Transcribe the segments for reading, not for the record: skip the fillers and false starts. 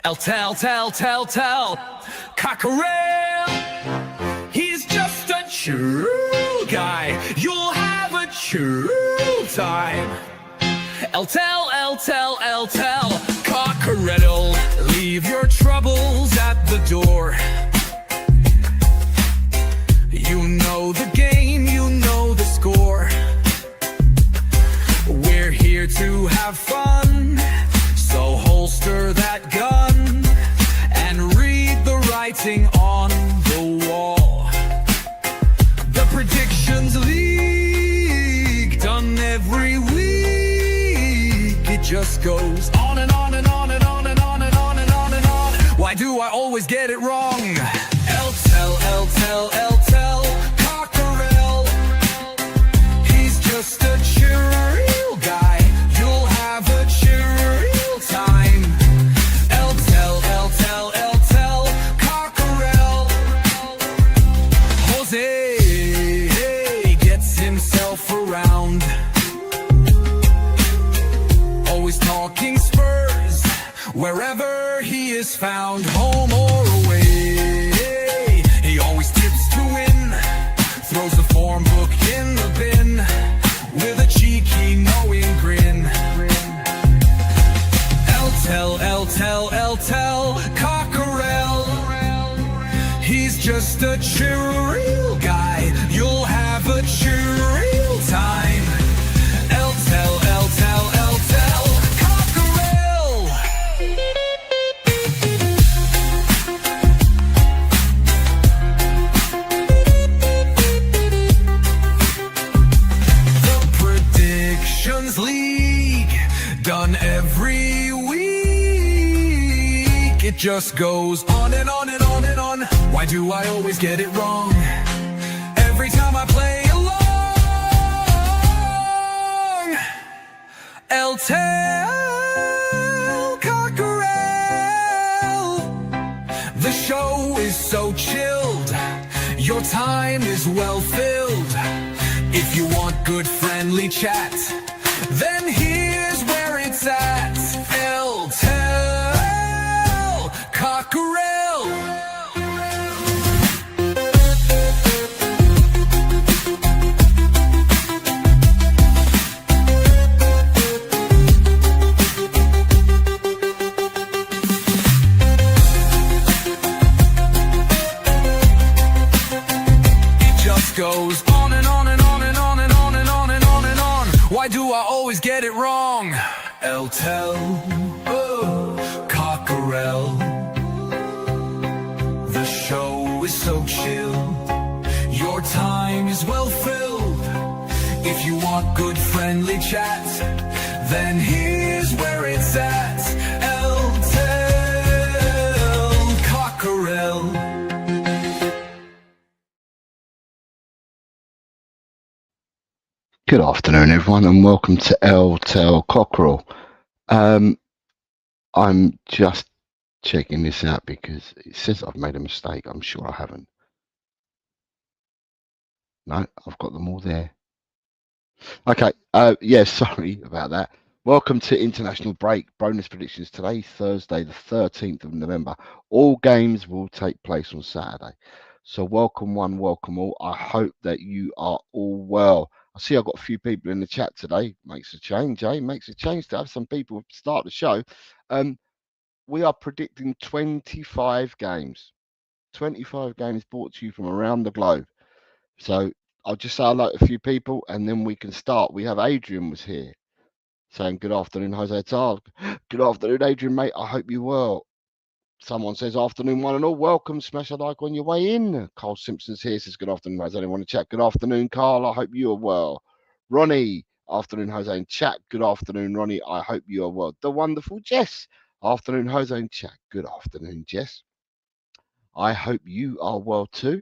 Tell, Cockerel. He's just a true guy. You'll have a true time. Tell, Cockerel. Leave your troubles at the door. You know the game, you know the score. We're here to have fun, so holster that gun and read the writing on the wall. The predictions leak, done every week. It just goes on and on and on and on and on and on and on and on. Why do I always get it wrong? Tell, Cockerel. He's just a chill guy. You'll have a chill time. Tell, Cockerel. Jose gets himself around. Always talking Spurs, wherever he is found, home or away. He always tips to win, throws the form book in the bin with a cheeky knowing grin. Tell, Cockerel. He's just a chill guy. You'll have a chill time. Tell, Cockerel. The Predictions League, done every week. It just goes on and on and on and on. Why do I always get it wrong? Every time I play along. Tell, Cockerel. The show is so chilled, your time is well filled. If you want good friendly chat, then here's where it's at. Tell, Cockerel. It just goes on and on and on and on and on and on and on and on. Why do I always get it wrong? Tell, Cockerel. The show is so chill, your time is well filled. If you want good friendly chat, then here's where it's at. Tell, Cockerel. Good afternoon, everyone, and welcome to Tell Cockerel. I'm just checking this out because it says I've made a mistake. I'm sure I haven't. No, I've got them all there. Okay, yeah, sorry about that. Welcome to International Break. Bonus predictions today, Thursday, the 13th of November. All games will take place on Saturday. So welcome one, welcome all. I hope that you are all well. I see I've got a few people in the chat today. Makes a change, eh? Makes a change to have some people start the show. We are predicting 25 games. 25 games brought to you from around the globe. So I'll just say hello to a few people and then we can start. We have Adrian was here saying good afternoon, Jose Tal. Good afternoon, Adrian, mate. I hope you're well. Someone says afternoon one and all. Welcome. Smash a like on your way in. Carl Simpson's here. Says good afternoon, Jose. Anyone want to chat? Good afternoon, Carl. I hope you are well. Ronnie, afternoon, Jose in chat. Good afternoon, Ronnie. I hope you are well. The wonderful Jess. Afternoon, Jose in chat. Good afternoon, Jess. I hope you are well too.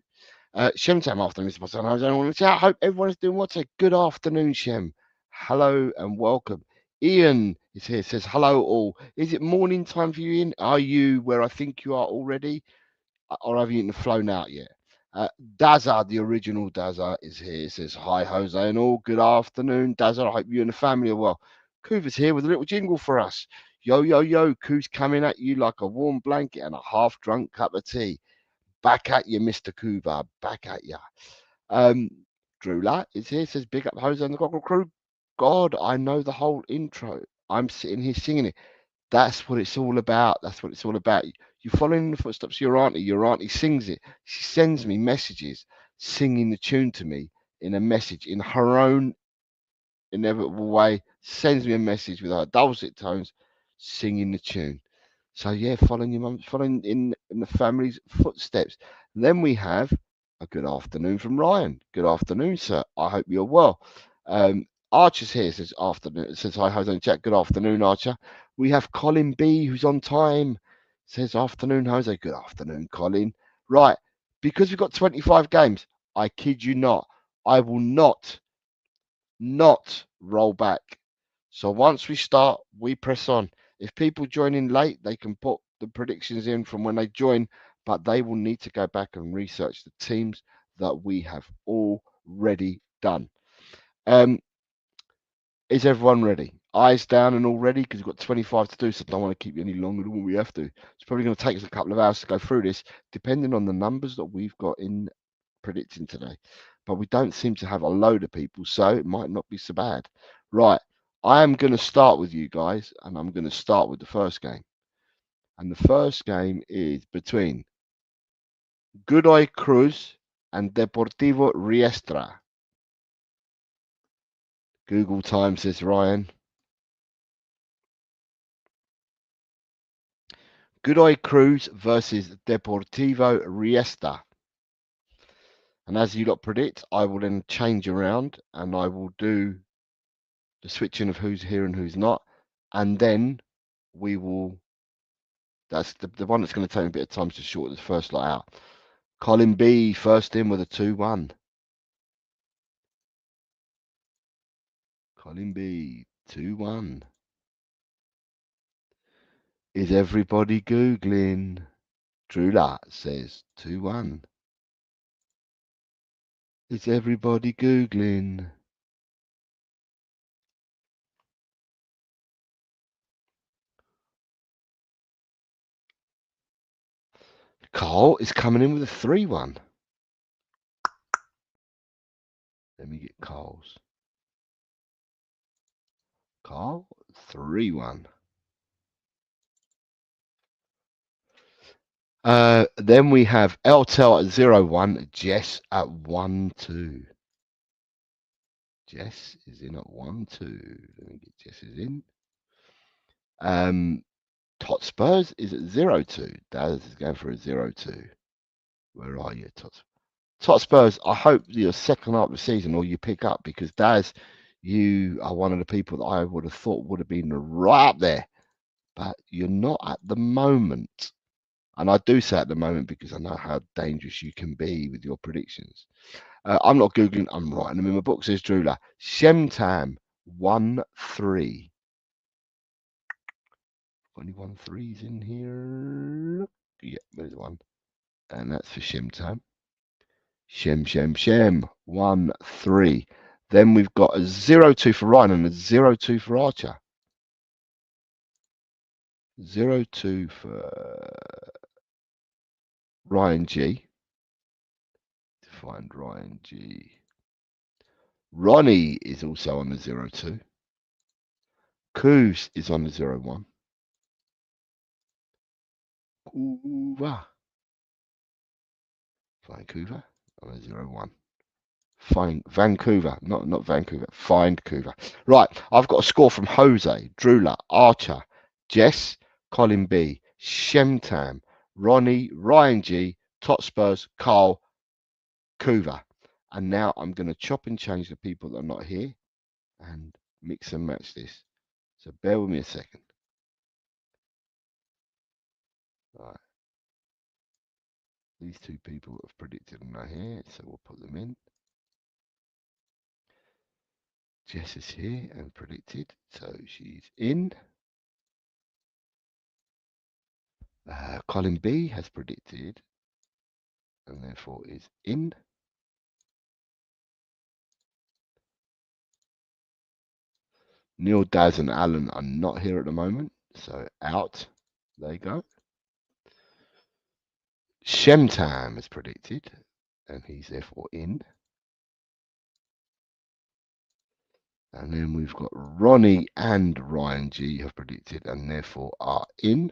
Shem Tam, afternoon, Mr. Boston. Jose, anyone want to chat? I hope everyone is doing well today. Good afternoon, Shem. Hello and welcome. Ian is here, says hello all. Is it morning time for you, Ian? Are you where I think you are already? Or have you eaten flown out yet? Dazza, the original Dazza, is here. Says hi, Jose and all. Good afternoon, Dazza. I hope you and the family are well. Kuva's here with a little jingle for us. Yo, yo, yo, Koo's coming at you like a warm blanket and a half-drunk cup of tea. Back at you, Mr. Kuba. Back at you. Drew Lat is here, says big up Jose and the Goggle Crew. God, I know the whole intro. I'm sitting here singing it. That's what it's all about. That's what it's all about. You're following in the footsteps of your auntie. Your auntie sings it. She sends me messages singing the tune to me in a message in her own inevitable way, sends me a message with her dulcet tones singing the tune. So yeah, following your mum, following in the family's footsteps. Then we have a good afternoon from Ryan. Good afternoon, sir. I hope you're well. Archer's here, says afternoon. Says hi, Jose and Jack. Good afternoon, Archer. We have Colin B, who's on time. Says afternoon, Jose. Good afternoon, Colin. Right, because we've got 25 games. I kid you not. I will not roll back. So once we start, we press on. If people join in late, they can put the predictions in from when they join, but they will need to go back and research the teams that we have already done. Is everyone ready? Eyes down and all ready? Because we've got 25 to do, so I don't want to keep you any longer than we have to. It's probably going to take us a couple of hours to go through this, depending on the numbers that we've got in predicting today. But we don't seem to have a load of people, so it might not be so bad. Right, I am going to start with you guys, and I'm going to start with the first game. And the first game is between Godoy Cruz and Deportivo Riestra. Google time, says Ryan. Godoy Cruz versus Deportivo Riestra. And as you lot predict, I will then change around and I will do the switching of who's here and who's not. And then we will, that's the one that's going to take a bit of time to short this first lot out. Colin B first in with a 2-1. Colin B, 2-1. Is everybody Googling? Drew Lat says 2-1. Is everybody Googling? Carl is coming in with a 3-1. Let me get Carl's. Carl, 3-1. Then we have Eltel at 0-1, Jess at 1-2. Jess is in at 1-2. Let me get Jess's in. Tot Spurs is at 0-2. Daz is going for a 0-2. Where are you, Tot? Tot Spurs, I hope you're second half of the season or you pick up because Daz, you are one of the people that I would have thought would have been right up there. But you're not at the moment. And I do say at the moment because I know how dangerous you can be with your predictions. I'm not Googling, I'm writing them in my book, says Drula. Shemtam, 1-3. Only 1-3s in here. Yeah, there's one. And that's for Shemtam. Shem, 1-3. Then we've got a 0-2 for Ryan and a 0-2 for Archer. 0-2 for Ryan G. To find Ryan G. Ronnie is also on the 0-2. Coos is on the 0-1. Vancouver on a 0-1. Find Vancouver, not Vancouver. Find Vancouver. Right, I've got a score from Jose, Drula, Archer, Jess, Colin B, Shemtam, Ronnie, Ryan G, Tot Spurs, Carl, Coover. And now I'm going to chop and change the people that are not here and mix and match this. So bear with me a second. Right. These two people have predicted are not here, so we'll put them in. Jess is here and predicted, so she's in. Colin B has predicted and therefore is in. Neil, Daz and Alan are not here at the moment, So out. There you go. Shemtam is predicted, and he's therefore in. And then we've got Ronnie and Ryan G have predicted and therefore are in.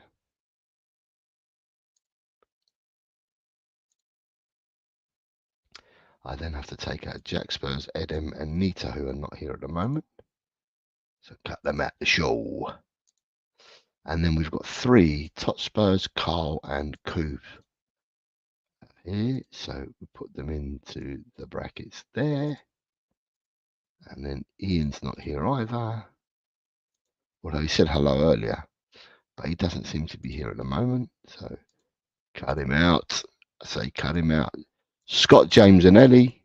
I then have to take out Jack Spurs, Edem and Nita, who are not here at the moment. So cut them out the show. And then we've got 3 Tot Spurs, Carl and Coop here. So we put them into the brackets there. And then Ian's not here either. Although he said hello earlier, but he doesn't seem to be here at the moment. So cut him out. I say cut him out. Scott, James and Ellie,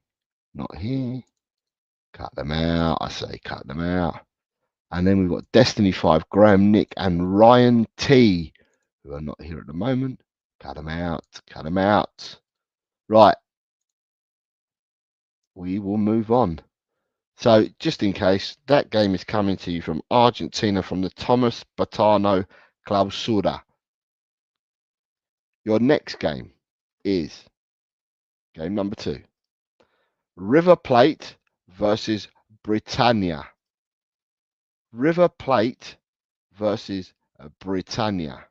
not here. Cut them out. I say cut them out. And then we've got Destiny 5, Graham, Nick and Ryan T, who are not here at the moment. Cut them out. Cut them out. Right. We will move on. So just in case, that game is coming to you from Argentina from the Thomas Batano Clausura. Your next game is game number 2. River Plate versus Britannia. River Plate versus Britannia.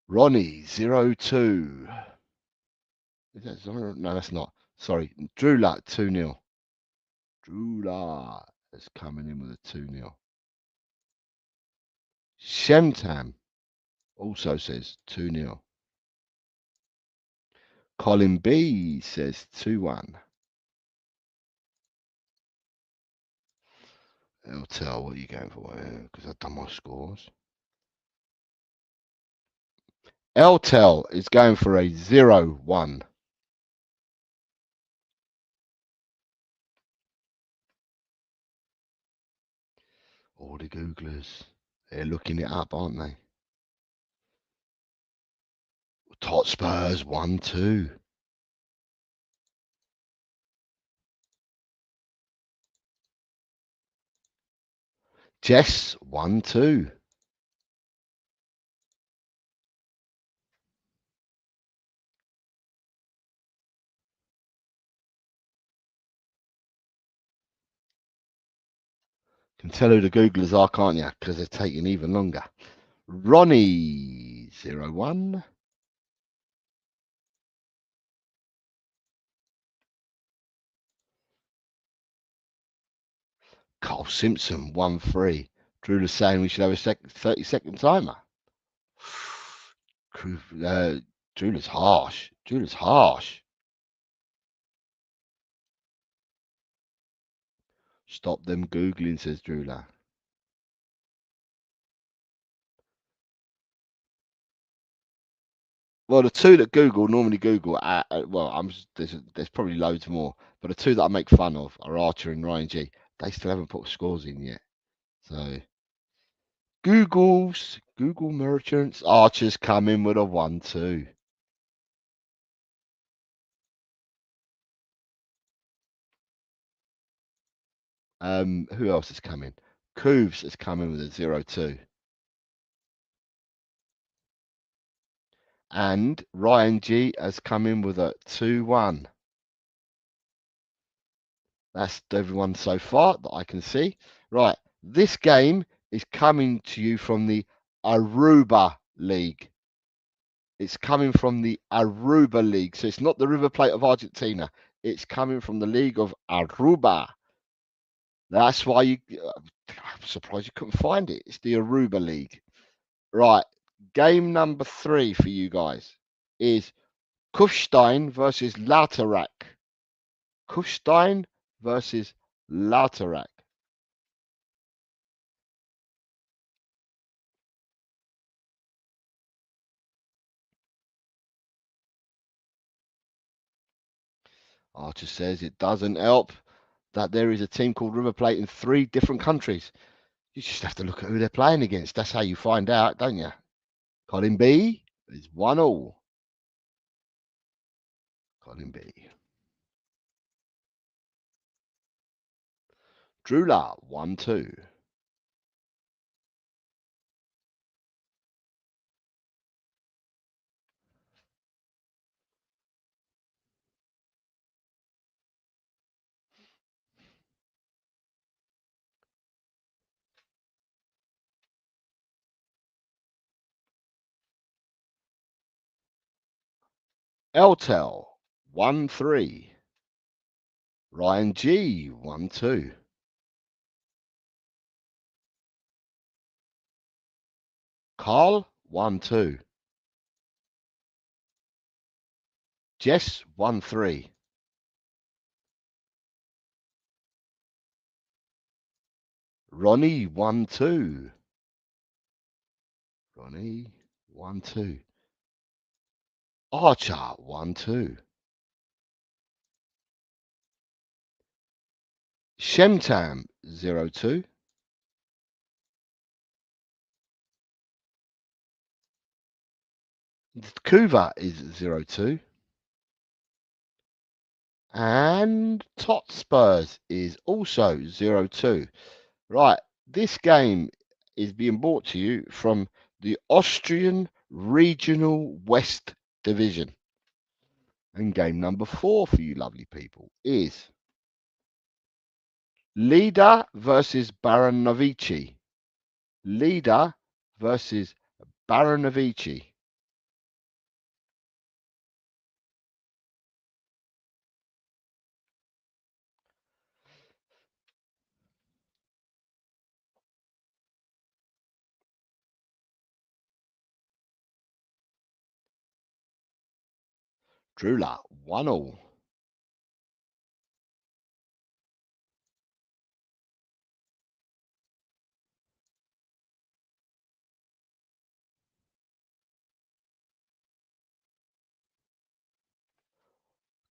Ronnie 0-2. Is that Zoro? No, that's not. Sorry. Drew Luck 2-0. Drew Luck is coming in with a 2-0. Shemtam also says 2-0. Colin B says 2-1. Eltel, what are you going for? Because I've done my scores. Eltel is going for a 0-1. All the Googlers, they're looking it up, aren't they? Tot Spurs 1-2. Jess 1-2. Can tell who the Googlers are, can't you? Because they're taking even longer. Ronnie 0-1. Carl Simpson 1-3. Drew is saying we should have a 30-second timer. Drew is harsh. Drew is harsh. Stop them Googling, says Drewler. Well, the 2 that Google normally Google, well, there's probably loads more, but the 2 that I make fun of are Archer and Ryan G. They still haven't put scores in yet. So, Google merchants, Archer's come in with a 1-2. Who else has come in? Cooves has come in with a 0-2. And Ryan G has come in with a 2-1. That's everyone so far that I can see. Right, this game is coming to you from the Aruba League. It's coming from the Aruba League. So it's not the River Plate of Argentina. It's coming from the League of Aruba. That's why I'm surprised you couldn't find it. It's the Aruba League. Right, game number 3 for you guys is Kufstein versus Lauterak. Kufstein versus Lauterak. Archer says it doesn't help that there is a team called River Plate in 3 different countries. You just have to look at who they're playing against. That's how you find out, don't you? Colin B is 1-1. Colin B. Drula, 1-2. Eltel, 1-3. Ryan G, 1-2. Carl, 1-2. Jess, 1-3. Ronnie, 1-2. Ronnie, 1-2. Archer, 1-2. Shemtam, 0-2. Kuva is 0-2. And Tot Spurs is also 0-2. Right, this game is being brought to you from the Austrian Regional West Division. And game number 4 for you lovely people is Leader versus Baranovici. Leader versus Baranovici. Drula, 1-1.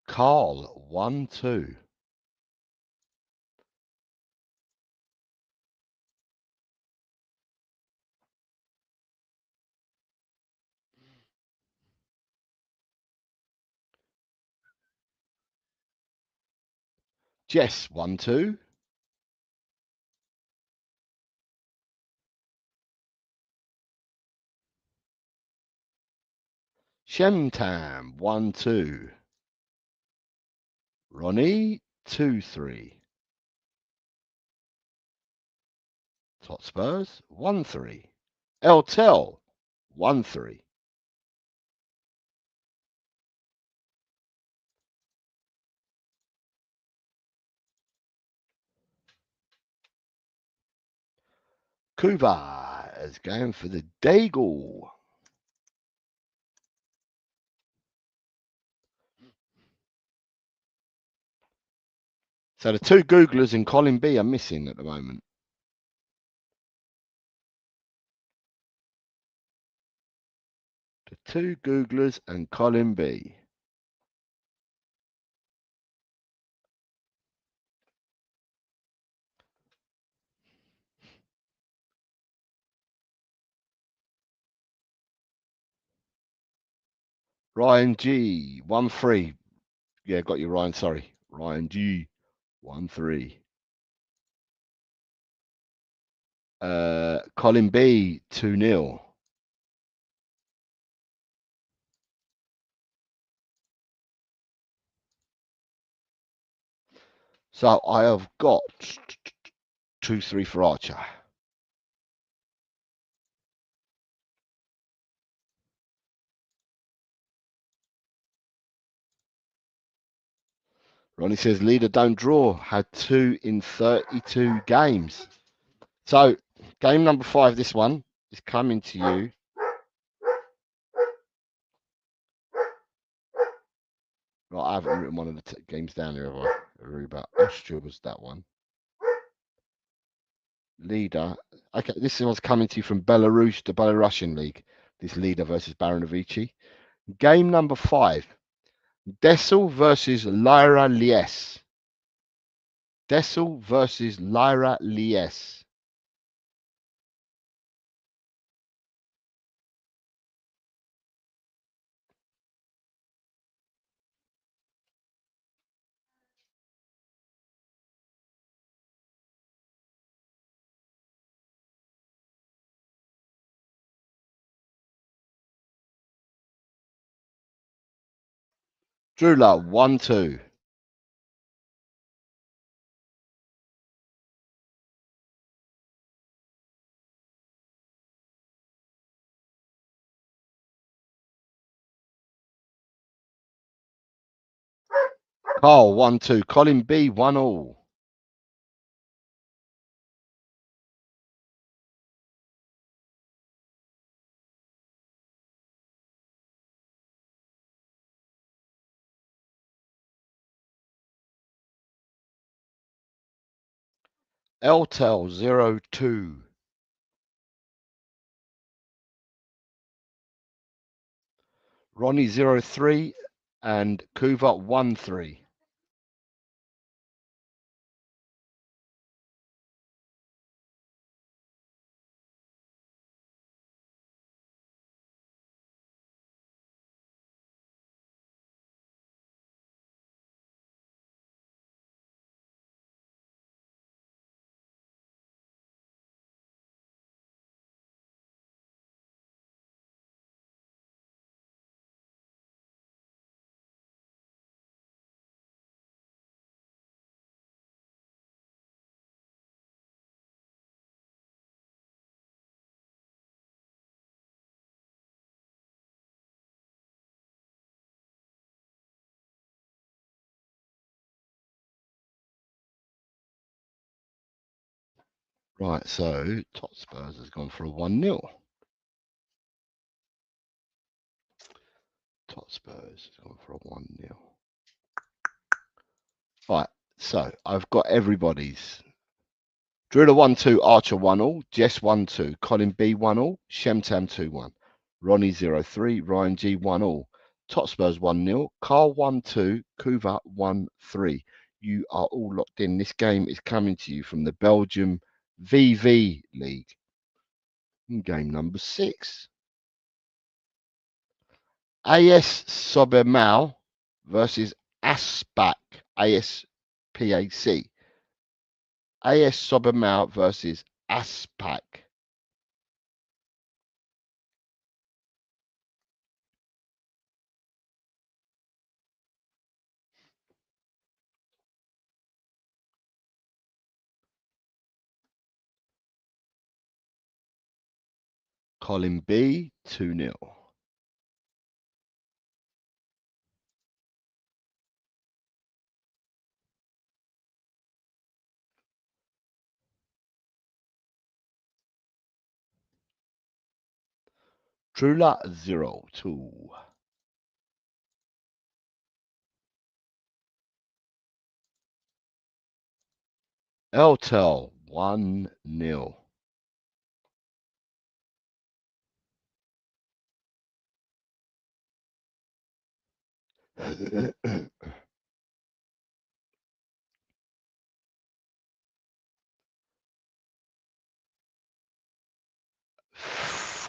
Carl, 1-2. Jess, 1-2. Shemtam, 1-2. Ronnie, 2-3. Tot Spurs, 1-3. Eltel, 1-3. Kuba is going for the Daigle. So the two Googlers and Colin B are missing at the moment. The two Googlers and Colin B. Ryan G, 1-3. Yeah, got you, Ryan. Sorry. Ryan G, 1-3. Colin B, 2-0. So I have got 2-3 for Archer. Ronnie says leader don't draw. Had 2 in 32 games. So game number 5, this one is coming to you. Right, I haven't written one of the games down here, have I? Aruba. Austria was that one. Leader. Okay, this one's coming to you from Belarus, the Belarusian League. This leader versus Baranovici. Game number 5. Dessel versus Lyra Lies. Dessel versus Lyra Lies. Drula 1-2. Carl 1-2. Colin B 1-all. Eltel 0-2. Ronnie 0-3 and Kuva 1-3. Right, so Tot Spurs has gone for a 1-0. Tot Spurs has gone for a 1-0. Right, so I've got everybody's. Driller 1-2, Archer 1-all, Jess 1-2, Colin B 1-all, Shemtam 2-1, Ronnie 0-3, Ryan G 1-all, Tot Spurs 1-0, Carl 1-2, Kuva 1-3. You are all locked in. This game is coming to you from the Belgium VV League. Game number 6. AS Sobermal versus ASPAC, ASPAC. AS Sobermal versus ASPAC. Colin B 2-0. Trula 0-2. Eltel 1-0.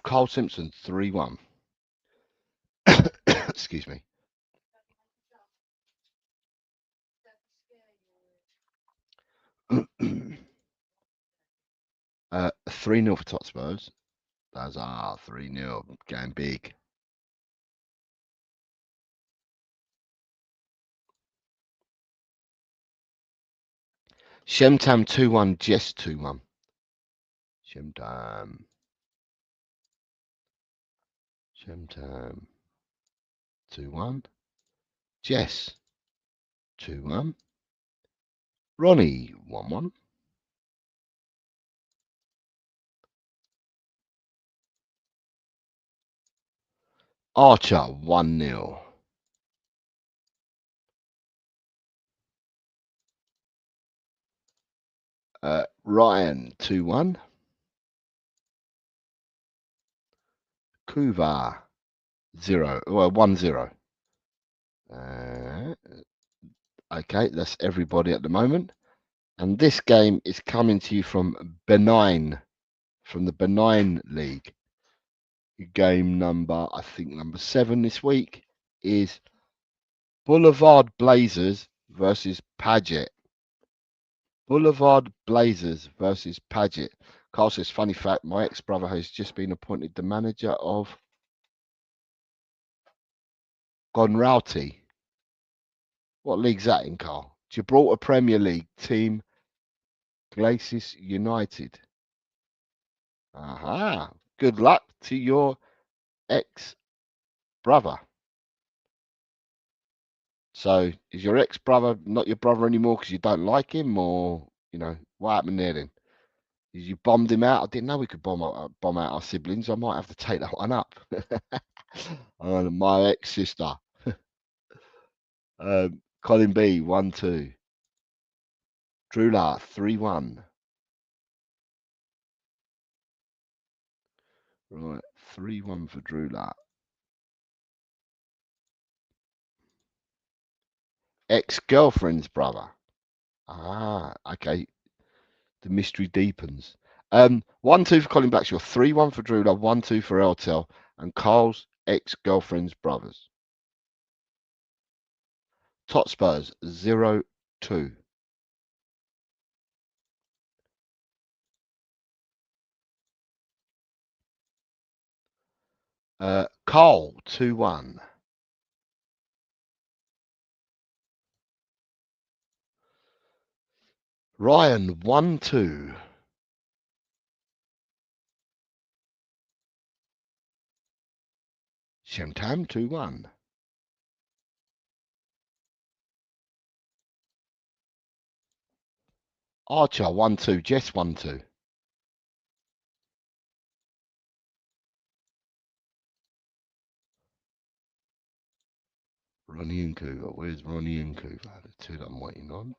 Carl Simpson 3-1. Excuse me. 3-0 for Tot Spurs. Those are 3-0. Going big. Shemtam 2-1. Jess 2-1. Shemtam 2-1. Jess 2-1. Ronnie 1-1. Archer 1-0. Ryan 2-1. Kuva 1-0. Okay, that's everybody at the moment. And this game is coming to you from Benign, from the Benign League. Game number, I think number 7 this week is Boulevard Blazers versus Paget. Boulevard Blazers versus Paget. Carl says, funny fact, my ex-brother has just been appointed the manager of Gonrauti. What league's that in, Carl? Gibraltar Premier League team, Glacis United. Aha. Good luck to your ex-brother. So is your ex-brother not your brother anymore because you don't like him, or, you know, what happened there then? You bombed him out? I didn't know we could bomb out our siblings. I might have to take that one up. My ex-sister. Colin B, 1-2. Drula, 3-1. Right, 3-1 for Drula. Ex-girlfriend's brother. Ah, okay. The mystery deepens. 1-2 for Colin Blackshaw, 3-1 for Drula, 1-2 for Eltel, and Carl's ex-girlfriend's brothers. Tot Spurs, 0-2. Carl, 2-1. Ryan, 1-2. Shamtam, 2-1. Archer, 1-2. Jess, 1-2. Ronnie and Cougar. Where's Ronnie and Cougar? The two that I'm waiting on.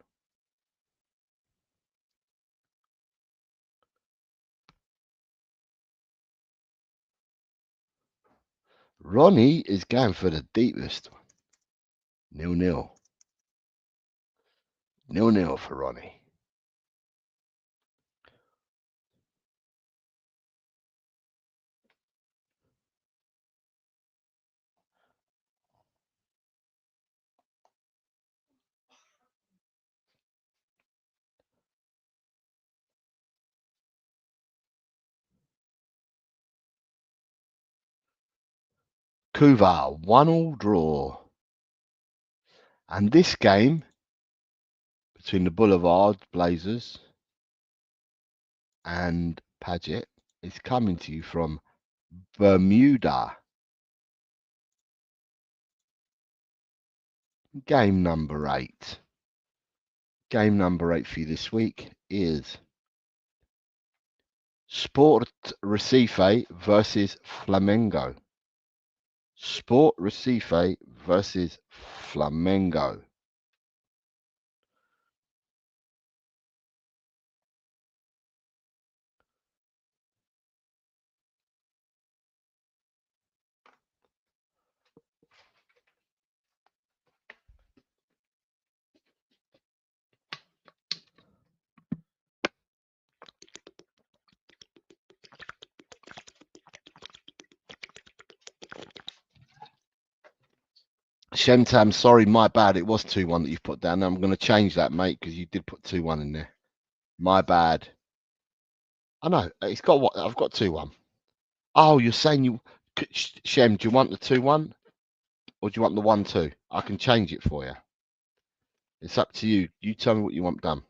Ronnie is going for the deepest one. 0-0. 0-0 for Ronnie. Cougar, 1-1 draw. And this game between the Boulevard Blazers and Paget is coming to you from Bermuda. Game number 8. Game number 8 for you this week is Sport Recife versus Flamengo. Sport Recife versus Flamengo. Shentam, sorry, my bad. It was 2-1 that you've put down. I'm going to change that, mate, because you did put 2-1 in there. My bad. I know. It's got what? I've got 2-1. Oh, you're saying you... Shem, do you want the 2-1? Or do you want the 1-2? I can change it for you. It's up to you. You tell me what you want done.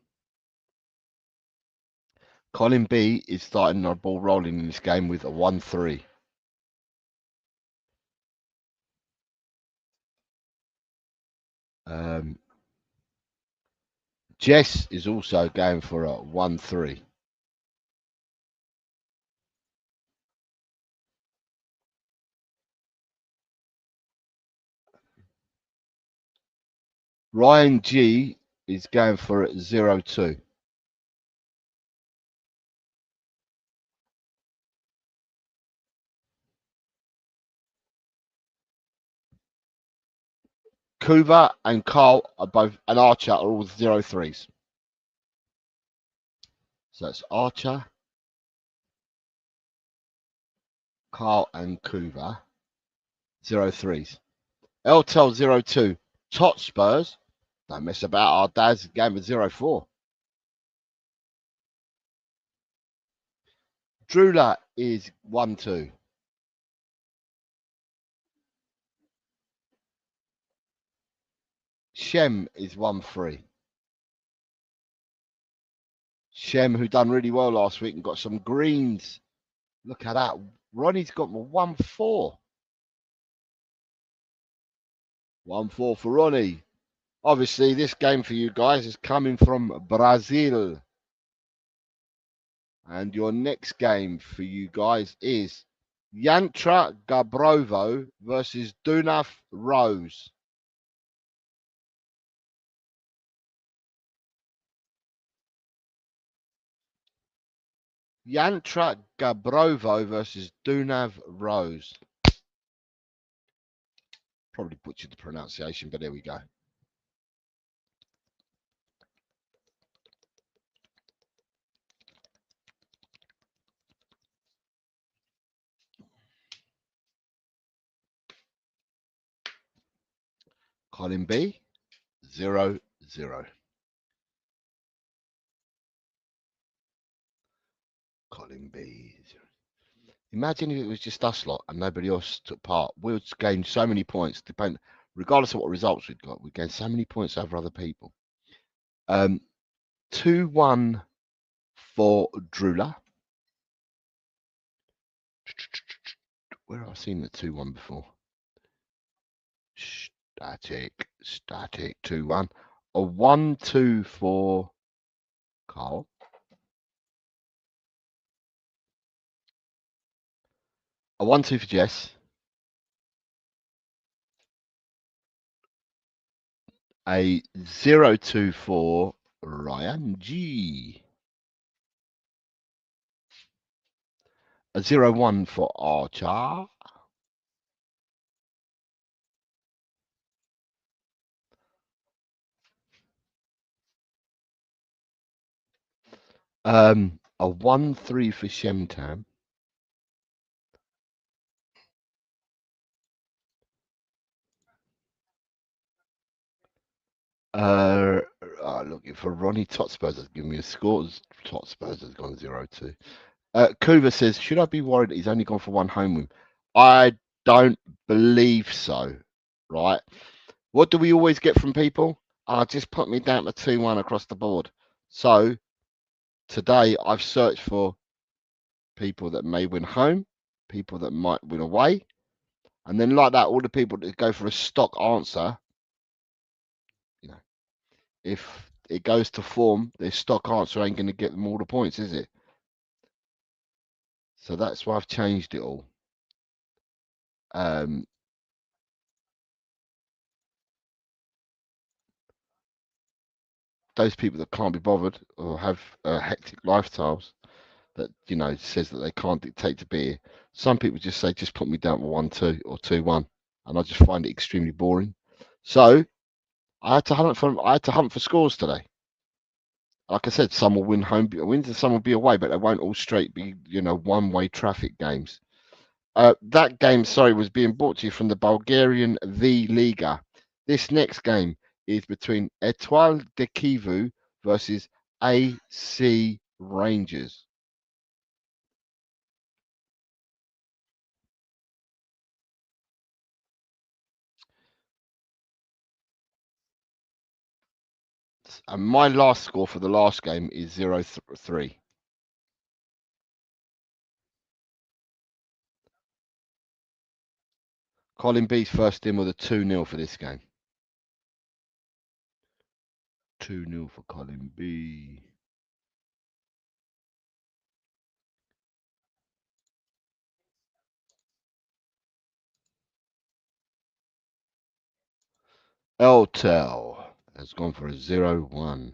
Colin B is starting our ball rolling in this game with a 1-3. Jess is also going for a 1-3. Ryan G is going for a 0-2. Kuva and Carl are both, and Archer are all 0-3s. So that's Archer, Carl, and Kuva, 0-3s. Eltel 0-2. Tot Spurs, don't mess about. Our dad's game of 0-4. Drula is 1-2. Shem is 1-3. Shem, who done really well last week and got some greens. Look at that. Ronnie's got 1-4. 1-4 for Ronnie. Obviously, this game for you guys is coming from Brazil. And your next game for you guys is Yantra Gabrovo versus Dunaf Rose. Yantra Gabrovo versus Dunav Rose. Probably butchered the pronunciation, but there we go. Colin B, 0-0. Colin B. Imagine if it was just us lot and nobody else took part. We would gain so many points, regardless of what results we'd got. We'd gain so many points over other people. 2-1 for Drula. Where have I seen the 2-1 before? Static, 2-1. A 1-2 for Carl. A 1-2 for Jess. A 0-2 for Ryan G. A 0-1 for Archer. A 1-3 for Shemtam. Looking for Ronnie Totspurs has given me a score. Totspurs has gone 0-2. Kuva says, should I be worried that he's only gone for one home win? I don't believe so. Right? What do we always get from people? Just put me down to 2-1 across the board. So today I've searched for people that may win home, people that might win away, and then like that, all the people that go for a stock answer, you know, if it goes to form, their stock answer ain't going to get them all the points, is it? So that's why I've changed it all. Those people that can't be bothered or have hectic lifestyles that, you know, says that they can't dictate to be here. Some people just say, just put me down to 1-2 or 2-1, and I just find it extremely boring. So I had to hunt for scores today. Like I said, some will win home wins and some will be away, but they won't all straight be, you know, one-way traffic games. That game, sorry, was being brought to you from the Bulgarian V Liga. This next game is between Etoile de Kivu versus AC Rangers. And my last score for the last game is 0-3. Colin B's first in with a 2-0 for this game. 2-0 for Colin B. Eltel has gone for a 0-1.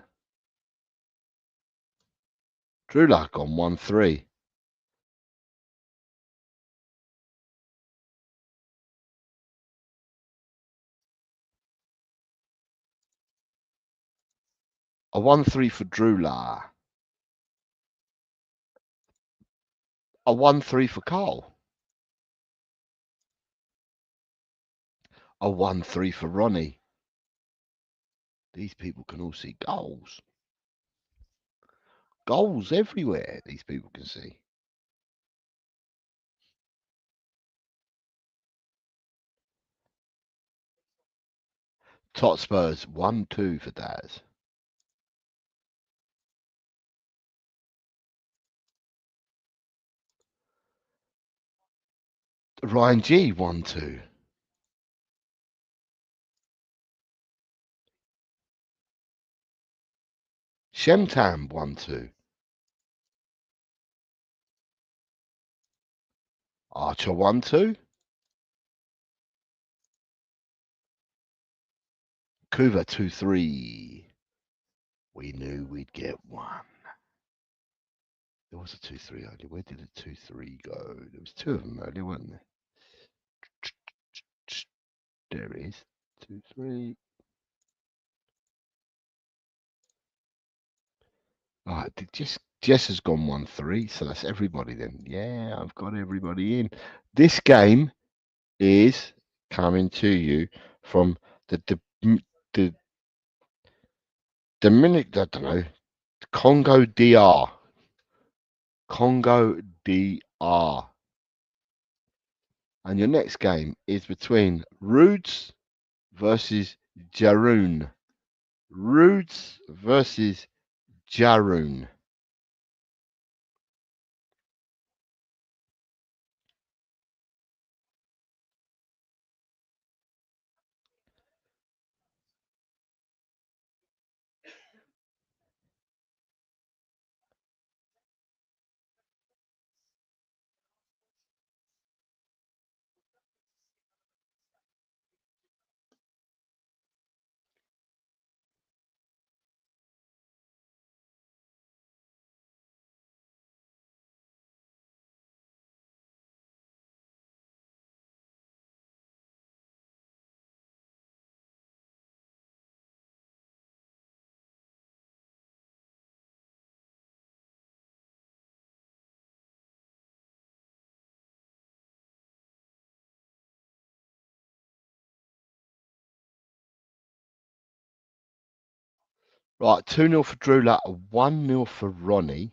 Drew Luck on 1-3. A 1-3 for Drula. A 1-3 for Carl. A 1-3 for Ronnie. These people can all see goals. Goals everywhere, these people can see. Totspurs 1-2 for Daz. Ryan G 1-2. Shemtam 1-2. Archer 1-2. Kuva 2-3. We knew we'd get one. There was a 2-3 earlier. Where did the 2-3 go? There was two of them earlier, weren't there? There it is. 2-3. All right, Jess has gone 1-3, so that's everybody then. Yeah, I've got everybody in. This game is coming to you from the Dominic, I don't know, Congo DR. Congo DR. And your next game is between Roods versus Jaroon. Roods versus Jaroon. Right, 2-0 for Drula, 1-0 for Ronnie.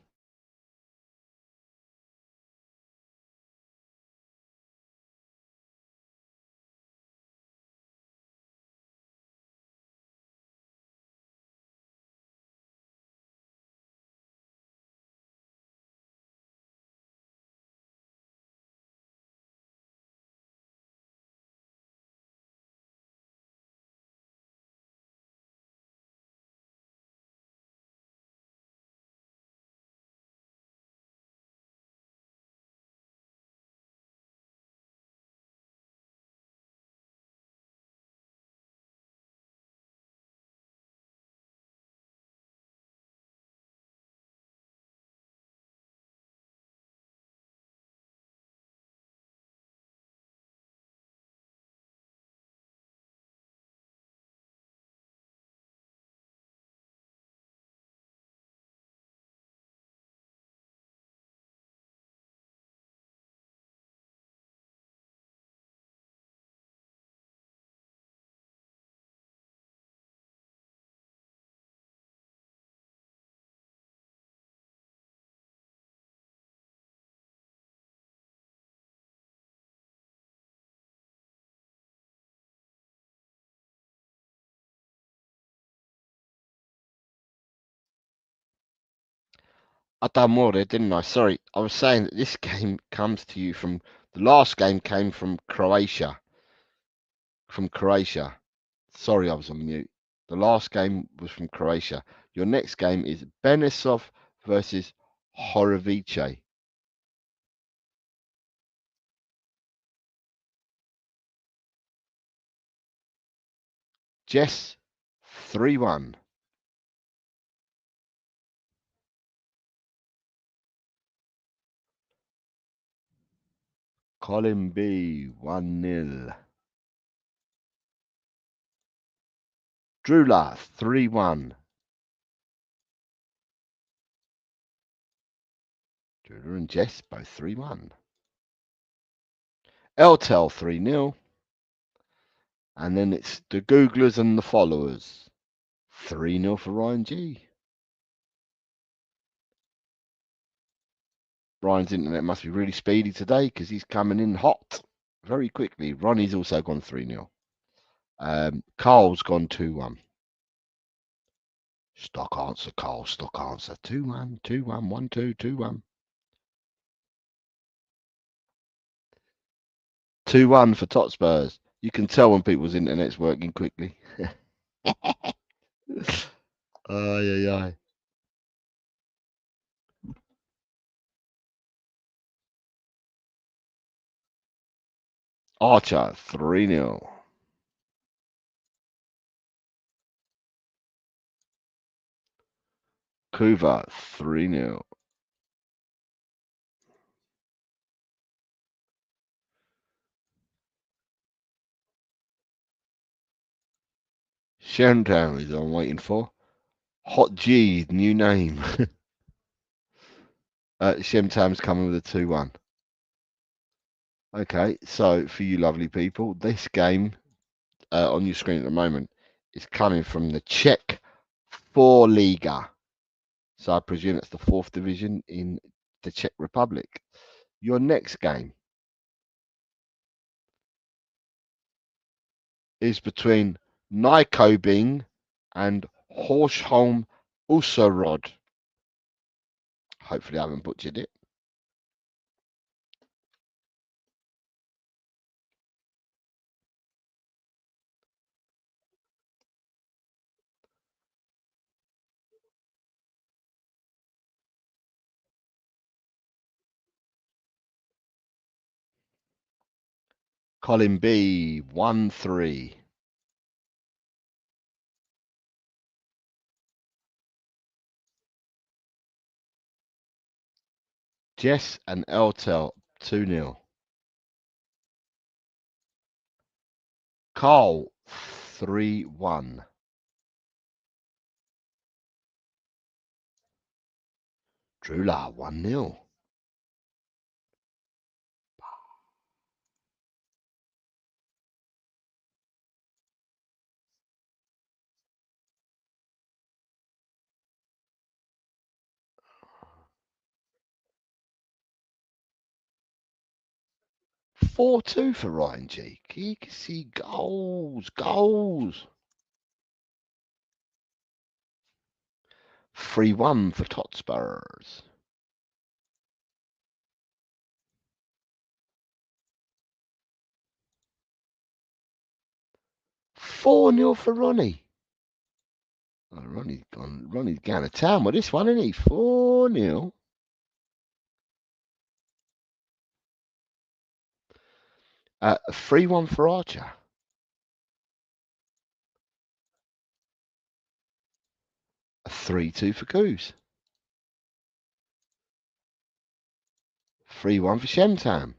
I done more there, didn't I? Sorry, I was saying that this game comes to you from the last game came from Croatia. From Croatia. Sorry, I was on mute. The last game was from Croatia. Your next game is Benesov versus Horovice. Jess 3-1. Colin B 1-0. Drula 3-1. Drula and Jess both 3-1. Eltel 3-0. And then it's the Googlers and the followers. 3-0 for Ryan G. Ryan's internet must be really speedy today because he's coming in hot very quickly. Ronnie's also gone 3-0. Carl's gone 2-1. Stock answer, Carl. Stock answer. 2-1, 2-1, 1-2, 2-1. 2-1 for Tot Spurs. You can tell when people's internet's working quickly. Ay, ay, ay. Archer, 3-0. Kuva, 3-0. Shentown is I'm waiting for. Hot G, new name. Shemtam's coming with a 2-1. Okay, so for you lovely people, this game on your screen at the moment is coming from the Czech 4 Liga. So I presume it's the 4th division in the Czech Republic. Your next game is between Nykobing and Horsholm Userod. Hopefully I haven't butchered it. Colin B, 1-3. Jess and Eltel, 2-0. Carl, 3-1. Drula, 1-0. Four-two for Ryan G. You can see goals. 3-1 for Totspurs. 4-0 for Ronnie. Oh, Ronnie's going to town with this one, isn't he? 4-0. 3-1 for Archer. A 3-2 for Goose. 3-1 for Shemtam.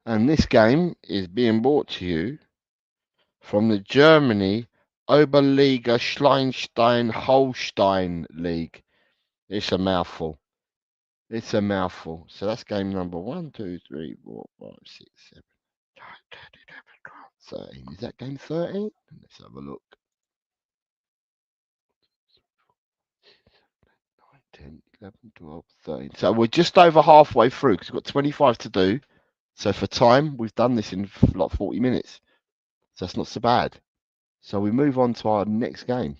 And this game is being brought to you from the Germany Oberliga Schleswig-Holstein League. It's a mouthful. It's a mouthful. So that's game number 1, 2, 3, 4, 5, 6, 7, 9, 10, 11, 12, 13. Is that game 13? Let's have a look. 9, 10, 11, 12, 13. So we're just over halfway through because we've got 25 to do. So for time, we've done this in like 40 minutes. So that's not so bad. So we move on to our next game.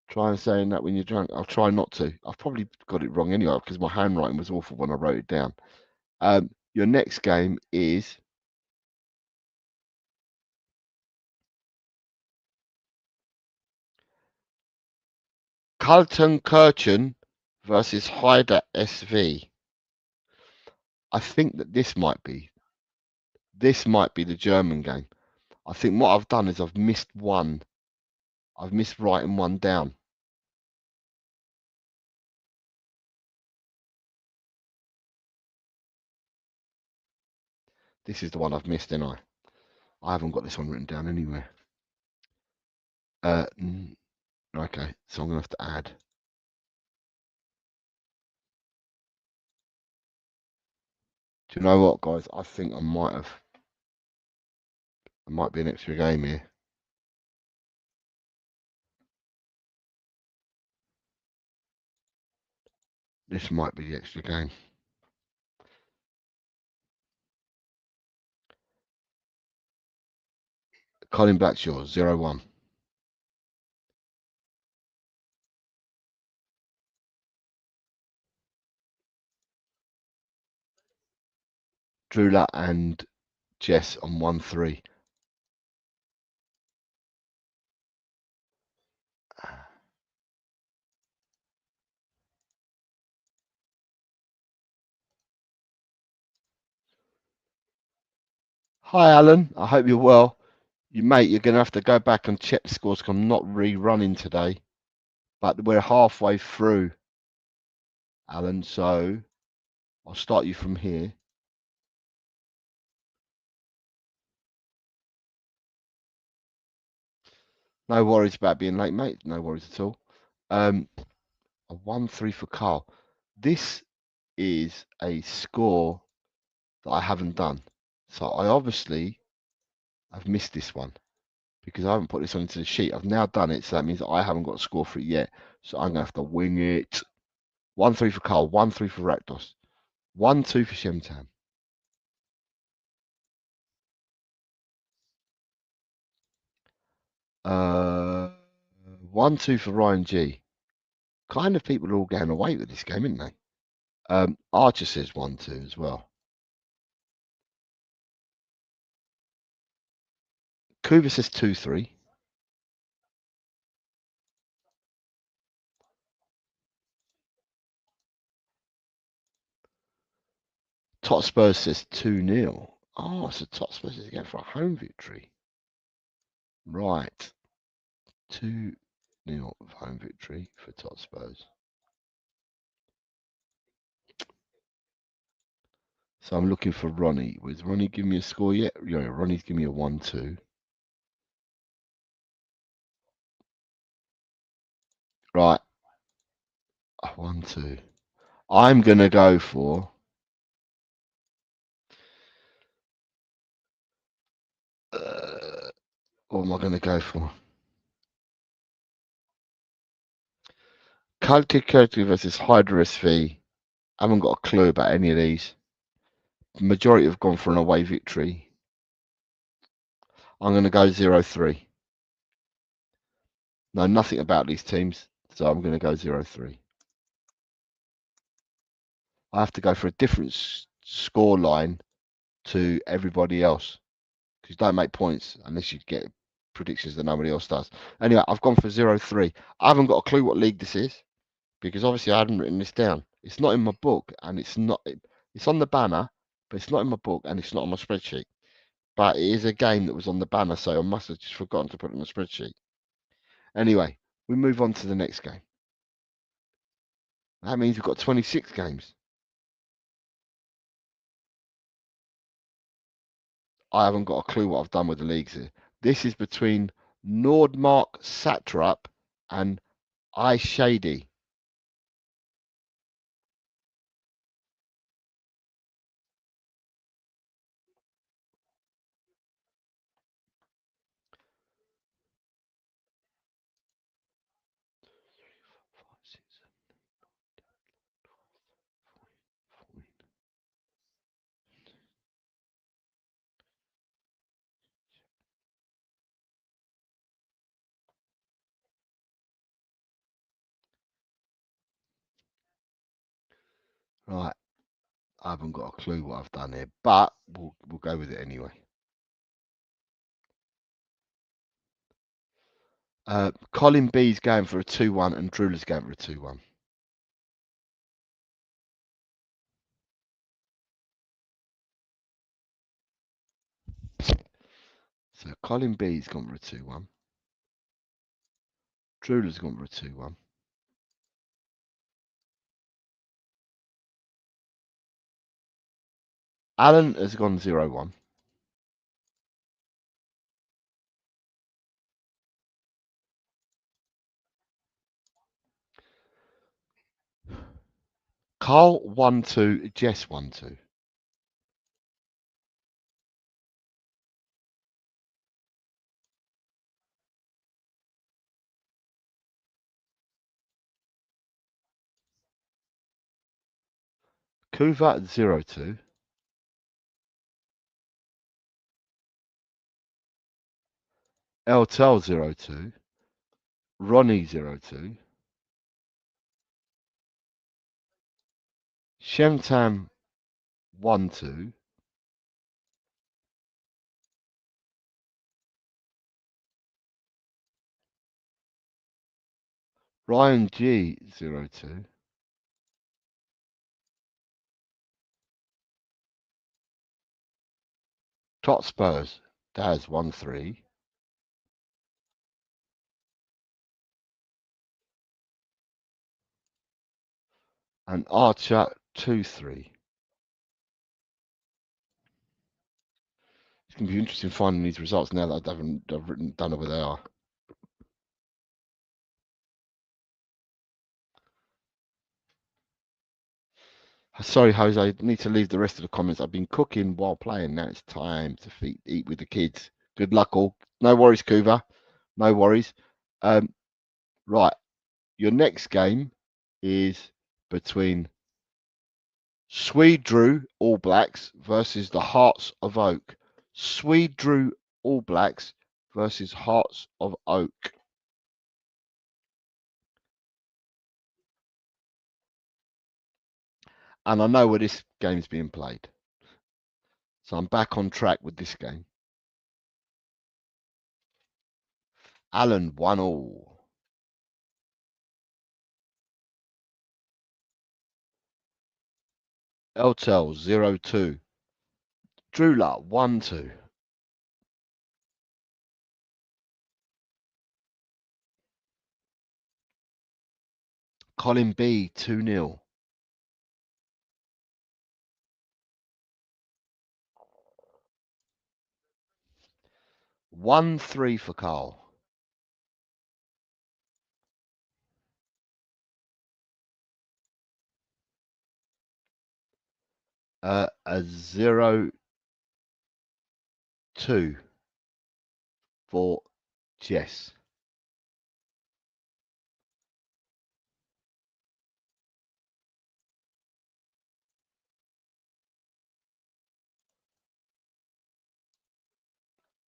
Try and saying that when you're drunk. I'll try not to. I've probably got it wrong anyway because my handwriting was awful when I wrote it down. Your next game is Kaltenkirchen versus Heider SV. I think that this might be the German game. I think what I've done is I've missed one. I've missed writing one down. This is the one I've missed, didn't I? I haven't got this one written down anywhere. Okay, so I'm gonna have to add. Do you know what, guys? I think I might be an extra game here. This might be the extra game. Colin Blackshaw, 0-1. Drula and Jess on 1-3. Hi, Alan. I hope you're well. Mate, you're going to have to go back and check the scores because I'm not rerunning today. But we're halfway through, Alan. So I'll start you from here. No worries about being late, mate. No worries at all. A 1-3 for Carl. This is a score that I haven't done. So I obviously have missed this one because I haven't put this onto the sheet. I've now done it, so that means I haven't got a score for it yet. So I'm going to have to wing it. 1-3 for Carl, 1-3 for Rakdos, 1-2 for Shemtan. Uh, 1-2 for Ryan G. Kind of people are all going away with this game, aren't they? Archer says 1-2 as well. Kuba says 2-3. Tot Spurs says 2-0. Oh, so Tot Spurs is going for a home victory. Right. 2-0 home victory for Tot Spurs. So I'm looking for Ronnie. Was Ronnie giving me a score yet? Yeah, Ronnie's giving me a 1-2. Right. 1-2. I'm going to go for... what am I going to go for? Kalki versus Hydra SV. I haven't got a clue about any of these. The majority have gone for an away victory. I'm going to go 0-3. Know nothing about these teams, so I'm going to go 0-3. I have to go for a different score line to everybody else because you don't make points unless you get predictions that nobody else does. Anyway, I've gone for 0-3. I haven't got a clue what league this is because obviously I hadn't written this down. It's not in my book and it's on the banner, but it's not in my book and it's not on my spreadsheet. But it is a game that was on the banner, so I must have just forgotten to put it on the spreadsheet. Anyway, we move on to the next game. That means we've got 26 games. I haven't got a clue what I've done with the leagues here. This is between Nordmark Satrap and I Shady. Right, I haven't got a clue what I've done here, but we'll go with it anyway. Colin B's going for a 2-1 and Drula's going for a 2-1. So Colin B's gone for a 2-1. Drula's gone for a 2-1. Alan has gone 0-1. Carl 1-2, Jess 1-2. Kuva 0-2. Eltel 02, Ronnie 02, Shemtam 12, Ryan G 02, Tot Spurs Daz 13, and Archer 23. It's going to be interesting finding these results now that don't know where they are. Sorry, Jose, I need to leave the rest of the comments. I've been cooking while playing. Now it's time to eat with the kids. Good luck, all. No worries, Kuva. No worries. Right. Your next game is between Swede Drew All Blacks versus the Hearts of Oak. Swede Drew All Blacks versus Hearts of Oak. And I know where this game's being played. So I'm back on track with this game. Alan 1-all. Eltel 0-2. Drula 1-2. Colin B 2-0. 1-3 for Carl. A 0-2 for Jess.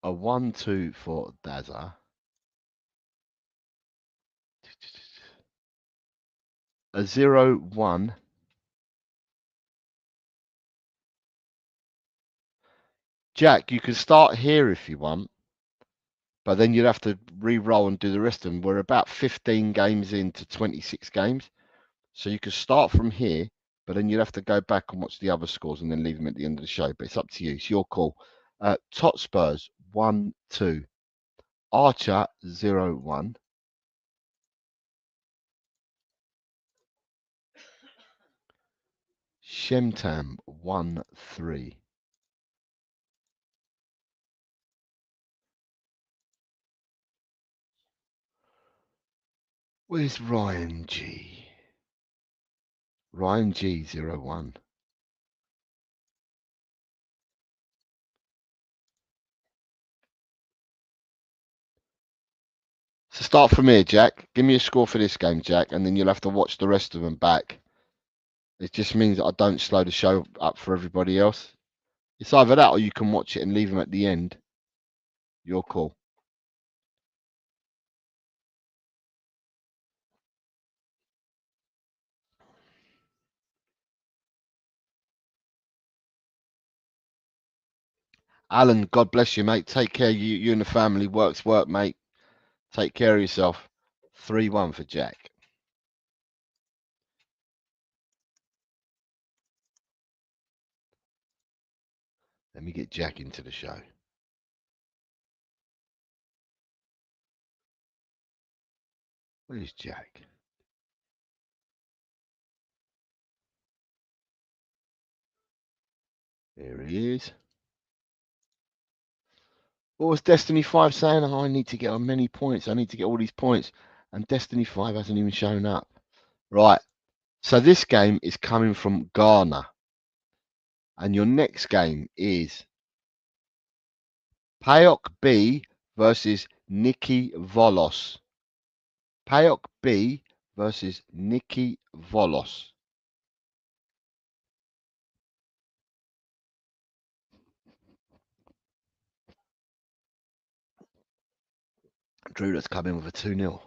A 1-2 for Dazza. A 0-1. Jack, you can start here if you want, but then you'd have to re-roll and do the rest of them. We're about 15 games into 26 games. So you could start from here, but then you'd have to go back and watch the other scores and then leave them at the end of the show. But it's up to you. It's your call. Tot Spurs 1-2. Archer 0-1. Shemtam 1-3. Where's Ryan G? Ryan G 0-1. So start from here, Jack. Give me a score for this game, Jack, and then you'll have to watch the rest of them back. It just means that I don't slow the show up for everybody else. It's either that or you can watch it and leave them at the end. Your call. Alan, God bless you, mate. Take care. You and the family. Work's work, mate. Take care of yourself. 3-1 for Jack. Let me get Jack into the show. Where's Jack? There he is. What was Destiny 5 saying? Oh, I need to get on many points. I need to get all these points. And Destiny 5 hasn't even shown up. Right. So this game is coming from Ghana. And your next game is Payok B versus Nikki Volos. Payok B versus Nikki Volos. Drew, let's come in with a 2-0.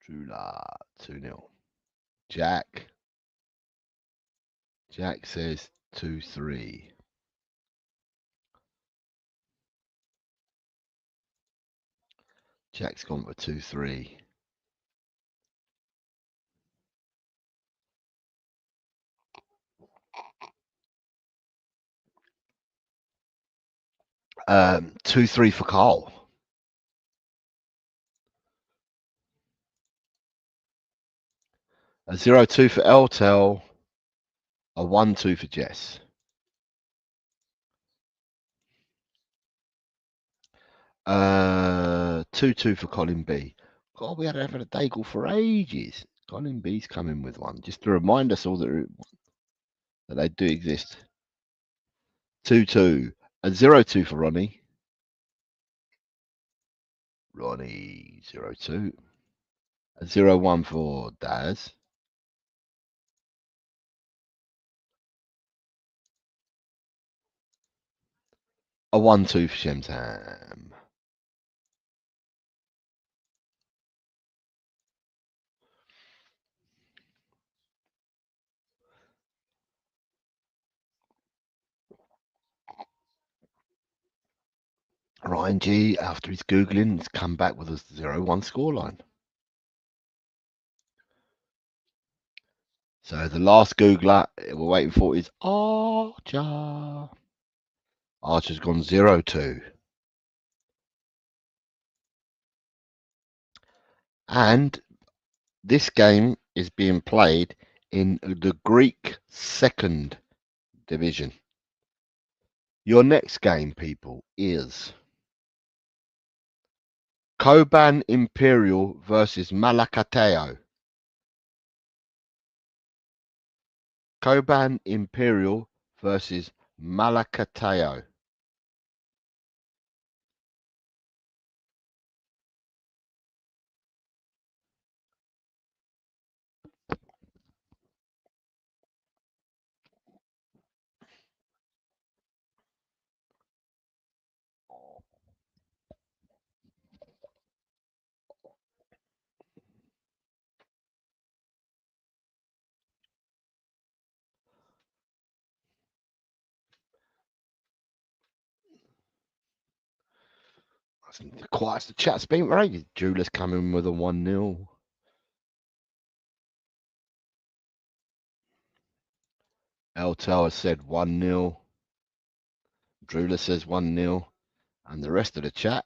Drew, 2-0. Jack. Jack says 2-3. Jack's gone for 2-3. Um, 2-3 for Carl. A 0-2 for Eltel. A 1-2 for Jess. 2-2 for Colin B. God, we had having a Daigle for ages. Colin B's coming with one. Just to remind us all that they do exist. 2-2. A 0-2 for Ronnie. Ronnie 0-2. A 0-1 for Daz. A 1-2 for Shemtam. Ryan G, after his Googling, has come back with a 0-1 scoreline. So the last Googler we're waiting for is Archer. Archer's gone 0-2. And this game is being played in the Greek second division. Your next game, people, is Koban Imperial versus Malakateo. Koban Imperial versus Malakateo. Quite the chat's been right. Julius coming with a 1-0. Eltel has said 1-0. Drula says 1-0. And the rest of the chat,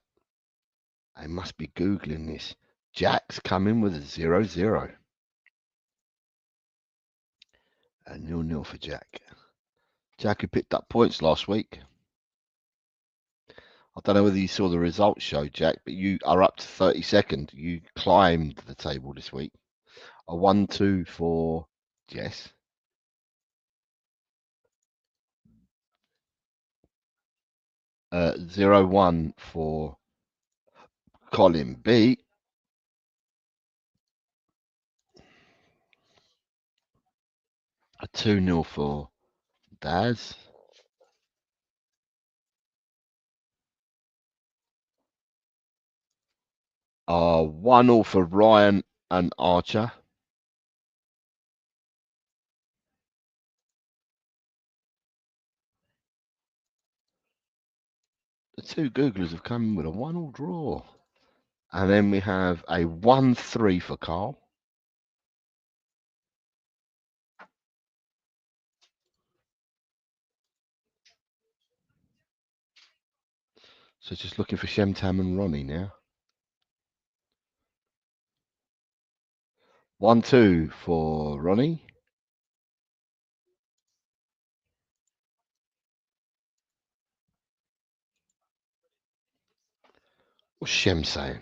they must be Googling this. Jack's coming with a 0-0. A 0-0 for Jack. Jack, who picked up points last week. I don't know whether you saw the results show, Jack, but you are up to 32nd. You climbed the table this week. A 1-2 for Jess. 0-1 for Colin B. A 2-0 for Daz. A 1-0 for Ryan and Archer. The two Googlers have come with a 1-1 draw. And then we have a 1-3 for Carl. So just looking for Shemtam and Ronnie now. 1-2 for Ronnie. What's Shem saying?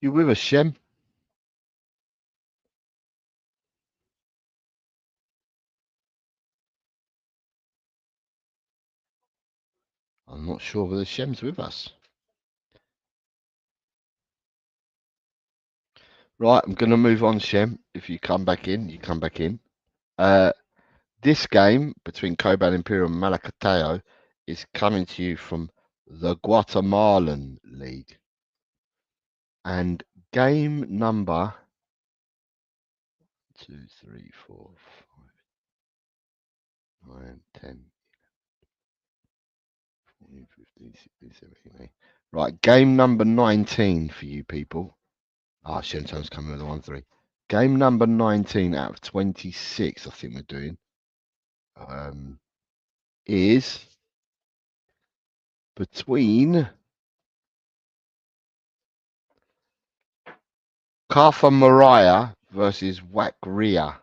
You with us, Shem? I'm not sure whether Shem's with us. Right, I'm going to move on, Shem. If you come back in, you come back in. This game between Cobalt Imperial and Malacateo is coming to you from the Guatemalan League. And game number 2, 3, 4, 5, 9, 10, 14, 15, 16, 17, 18. Right, game number 19 for you people. Ah, Shenton's coming with a 1-3. Game number 19 out of 26, I think we're doing, is between Carfa Mariah versus Wakria.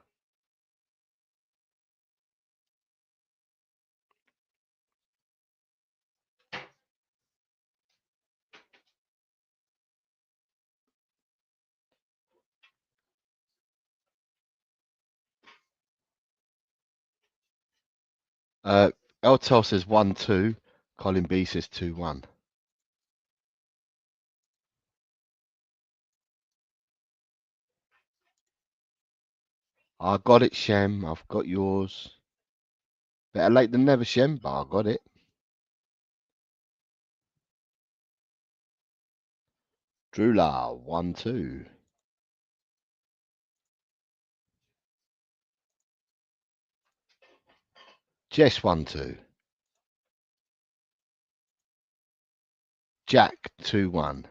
Eltel says 1-2. Colin B says 2-1. I got it, Shem. I've got yours. Better late than never, Shem, but I got it. Drula, 1-2. Jess, 1-2. Jack, 2-1.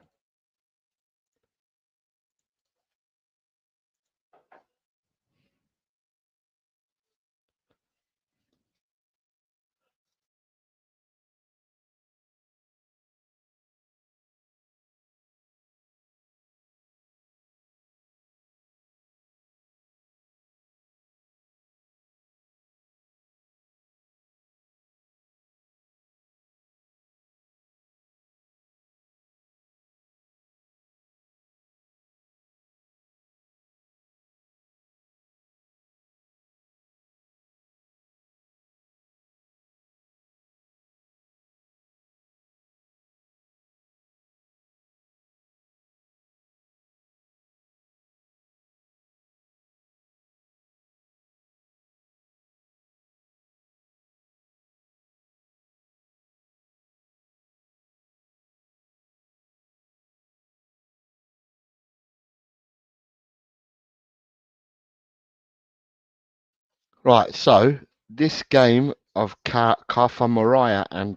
Right, so this game of Carfa Mariah and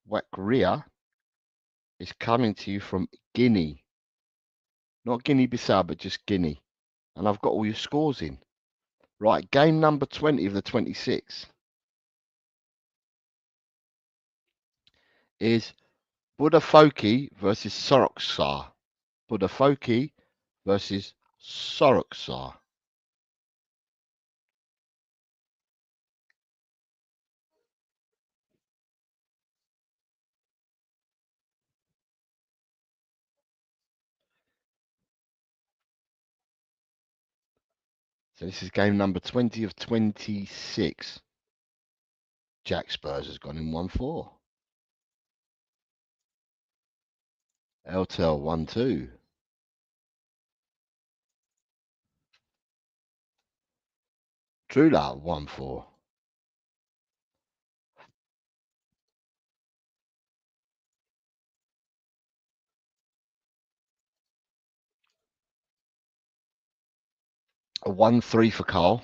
Wakria is coming to you from Guinea. Not Guinea-Bissau, but just Guinea. And I've got all your scores in. Right, game number 20 of the 26 is Budafoki versus Soroksar. Budafoki versus Soroksar. So this is game number 20 of 26. Jack Spurs has gone in 1-4. Eltel 1-2. Trula 1-4. A 1-3 for Carl.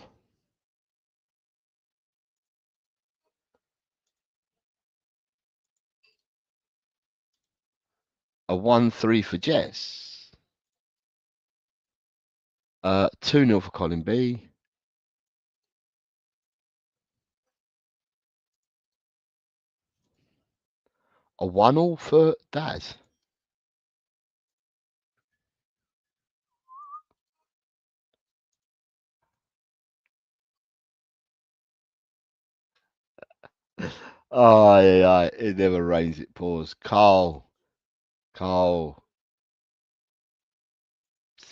A 1-3 for Jess. 2-0 for Colin B. A 1-all for Daz. Oh, yeah, it never rains, it pours. Carl.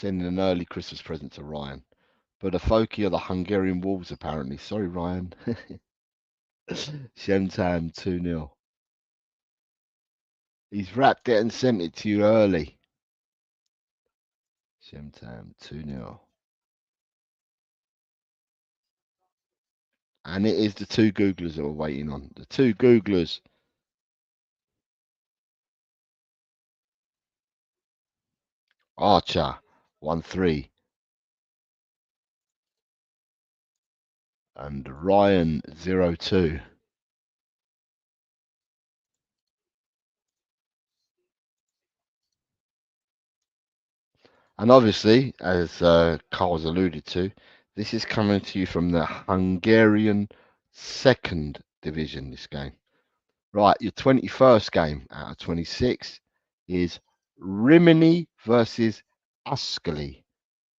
Sending an early Christmas present to Ryan. But a Foki are the Hungarian Wolves, apparently. Sorry, Ryan. Shemtam 2-0. He's wrapped it and sent it to you early. Shemtam 2-0. And it is the two Googlers that we're waiting on. The two Googlers. Archer 1-3. And Ryan 0-2. And obviously, as Carl's alluded to, this is coming to you from the Hungarian second division, this game. Right, your 21st game out of 26 is Rimini versus Ascoli.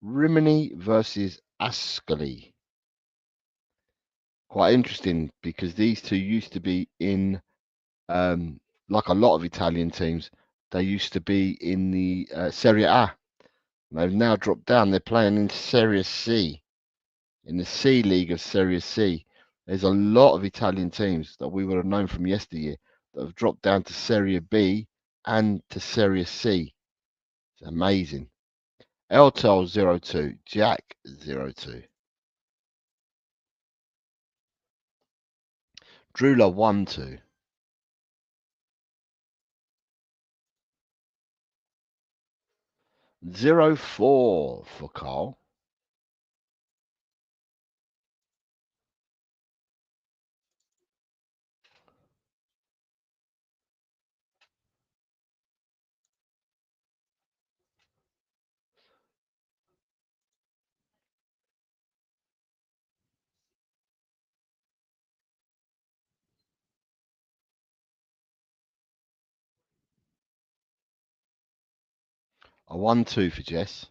Rimini versus Ascoli. Quite interesting because these two used to be in, like a lot of Italian teams, they used to be in the Serie A. They've now dropped down. They're playing in Serie C, in the C League of Serie C. There's a lot of Italian teams that we would have known from yesteryear that have dropped down to Serie B and to Serie C. It's amazing. Eltel 0-2, Jack 0-2. Drula 1-2. Zero 4 for Carl. A 1-2 for Jess.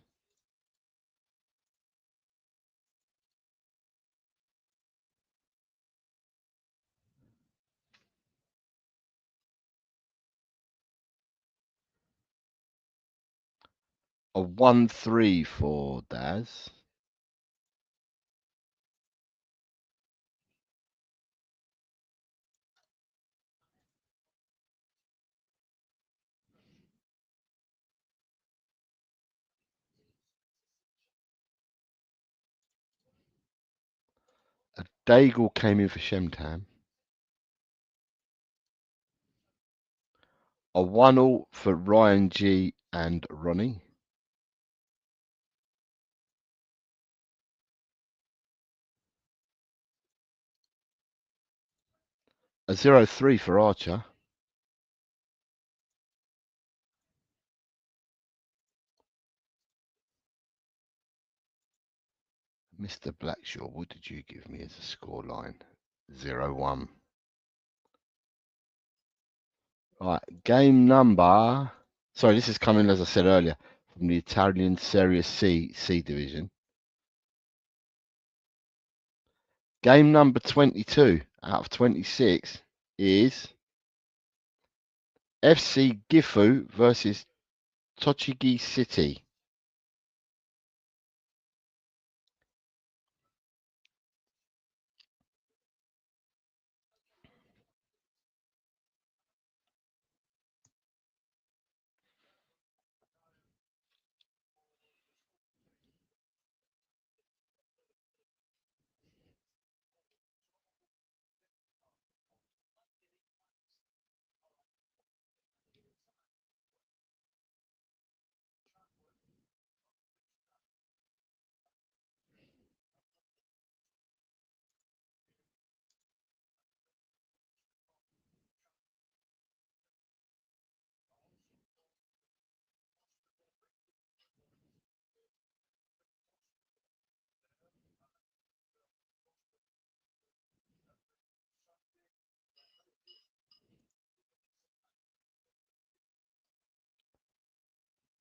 A 1-3 for Daz. A Daigle came in for Shemtam. A 1-0 for Ryan G and Ronnie. A 0-3 for Archer. Mr. Blackshaw, what did you give me as a score line? 0-1. Right, game number. Sorry, this is coming, as I said earlier, from the Italian Serie C division. Game number 22 out of 26 is FC Gifu versus Tochigi City.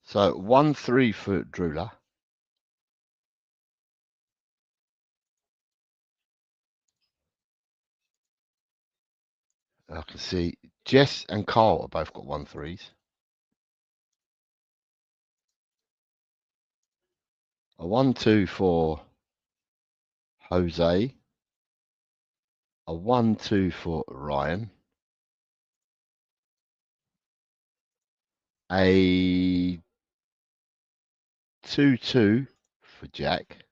So 1-3 for Drula. I can see Jess and Carl have both got 1-3s. A 1-2 for Jose. A 1-2 for Ryan. A 2-2 for Jack.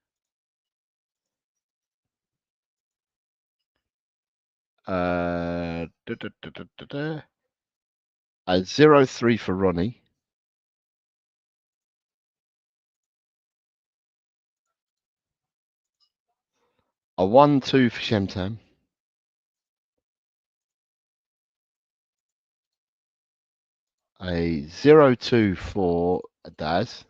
A 0-3 for Ronnie. A 1-2 for Shemtam. A 0-2 for Daz.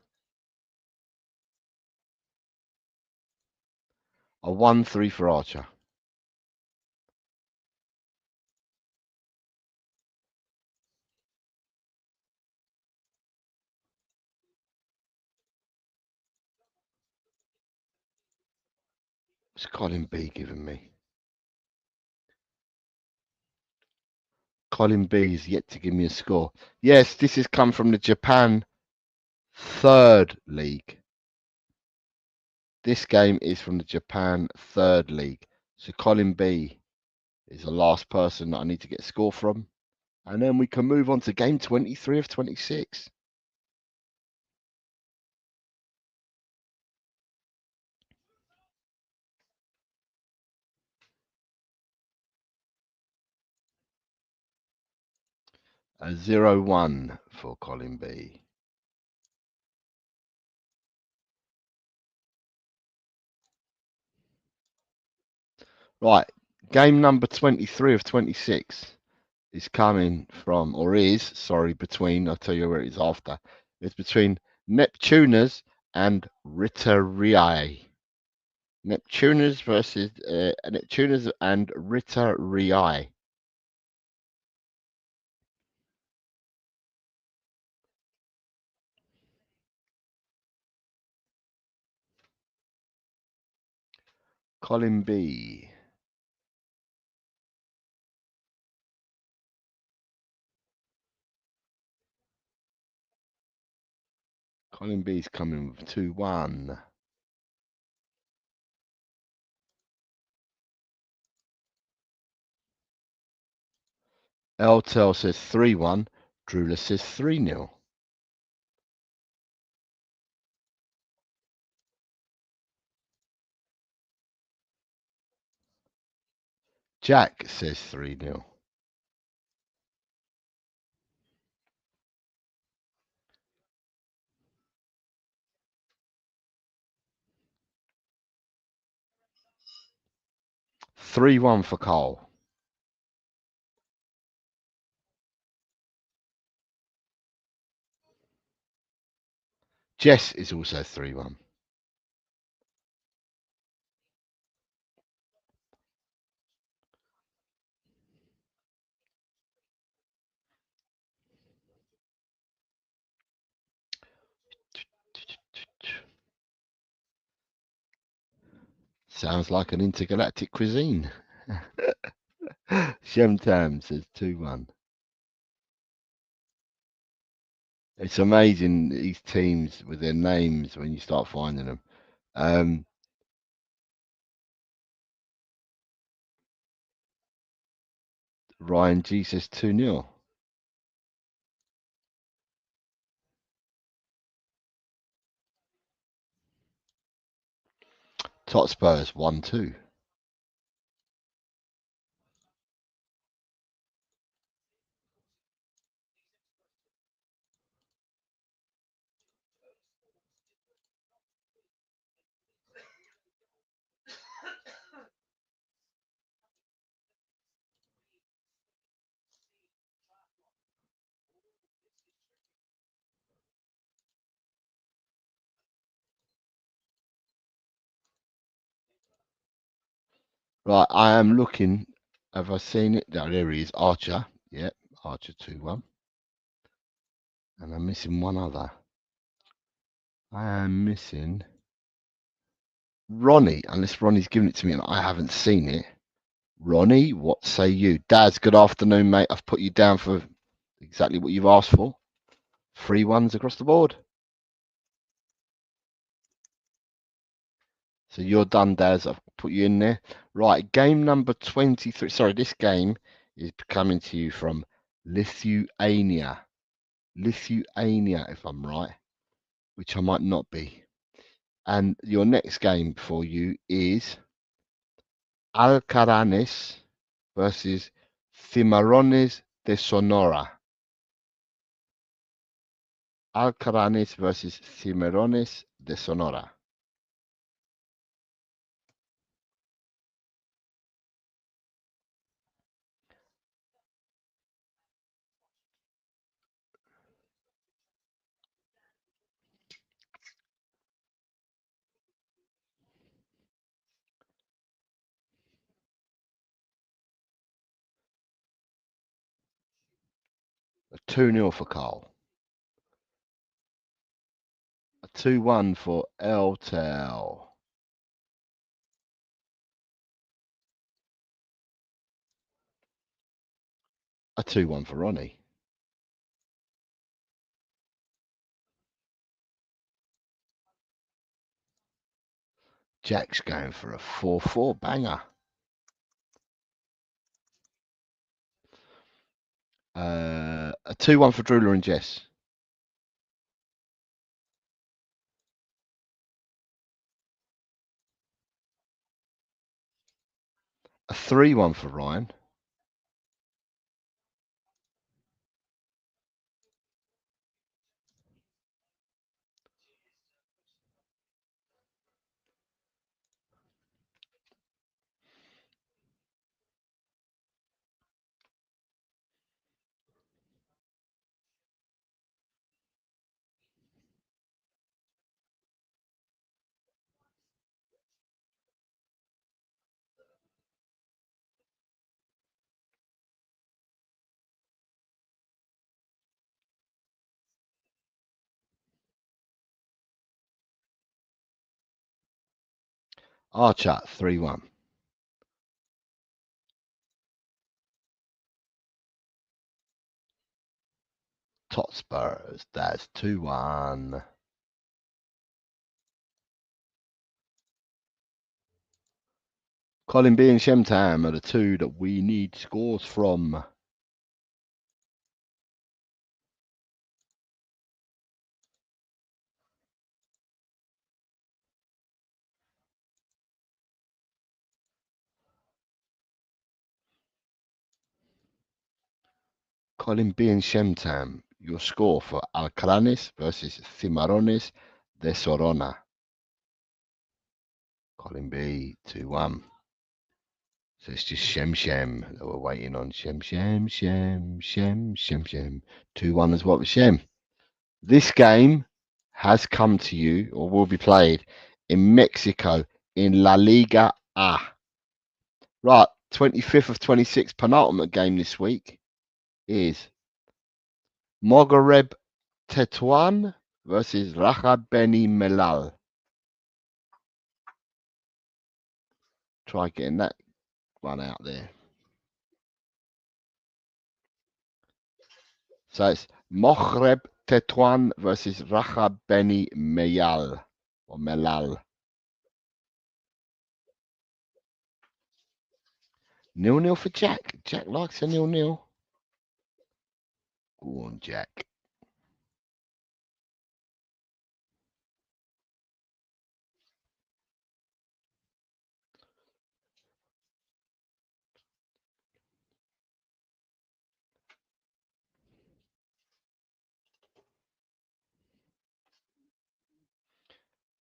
A 1-3 for Archer. What's Colin B giving me? Colin B is yet to give me a score. Yes, this has come from the Japan Third League. This game is from the Japan Third League. So Colin B is the last person that I need to get a score from. And then we can move on to game 23 of 26. A 0-1 for Colin B. Right, game number 23 of 26 is coming from, or is, sorry, between, I'll tell you where it is after. It's between Neptuners and Ritterii. Neptuners versus Neptuners and Ritterii. Colin B. Colin B's coming with 2-1. Eltel says 3-1. Drula says 3-0. Jack says 3-0. Three-1 for Cole. Jess is also 3-1. Sounds like an intergalactic cuisine. Shemtam says 2-1. It's amazing, these teams with their names when you start finding them. Ryan G says 2-0. Tot Spurs 1-2. Right, I am looking. Have I seen it? No, there he is. Archer. Yep, Archer 2-1. And I'm missing one other. I am missing Ronnie, unless Ronnie's given it to me and I haven't seen it. Ronnie, what say you? Daz, good afternoon, mate. I've put you down for exactly what you've asked for. 3-1s across the board. So you're done, Daz. I've put you in there. Right, game number 23. Sorry, this game is coming to you from Lithuania. Lithuania, if I'm right, which I might not be. And your next game for you is Alcaranes versus Cimarrones de Sonora. Alcaranes versus Cimarrones de Sonora. A 2-0 for Carl. A 2-1 for Eltel. A 2-1 for Ronnie. Jack's going for a 4-4 banger. A 2-1 for Drooler and Jess. A 3-1 for Ryan. Archer, 3-1. Totspurs, that's 2-1. Colin B and Shemtam are the two that we need scores from. Colin B and Shemtam, your score for Alcaranes versus Cimarrones de Sorona. Colin B, 2-1. So it's just Shem that we're waiting on. Shem. 2-1 as well for Shem. This game has come to you, or will be played, in Mexico in La Liga A. Right, 25th of 26, penultimate game this week is Mogoreb Tetuan versus Raja Beni Melal. Try getting that one out there. So it's Mogoreb Tetuan versus Raja Beni Melal or Melal. 0-0 for Jack. Jack likes a 0-0. Go on, Jack.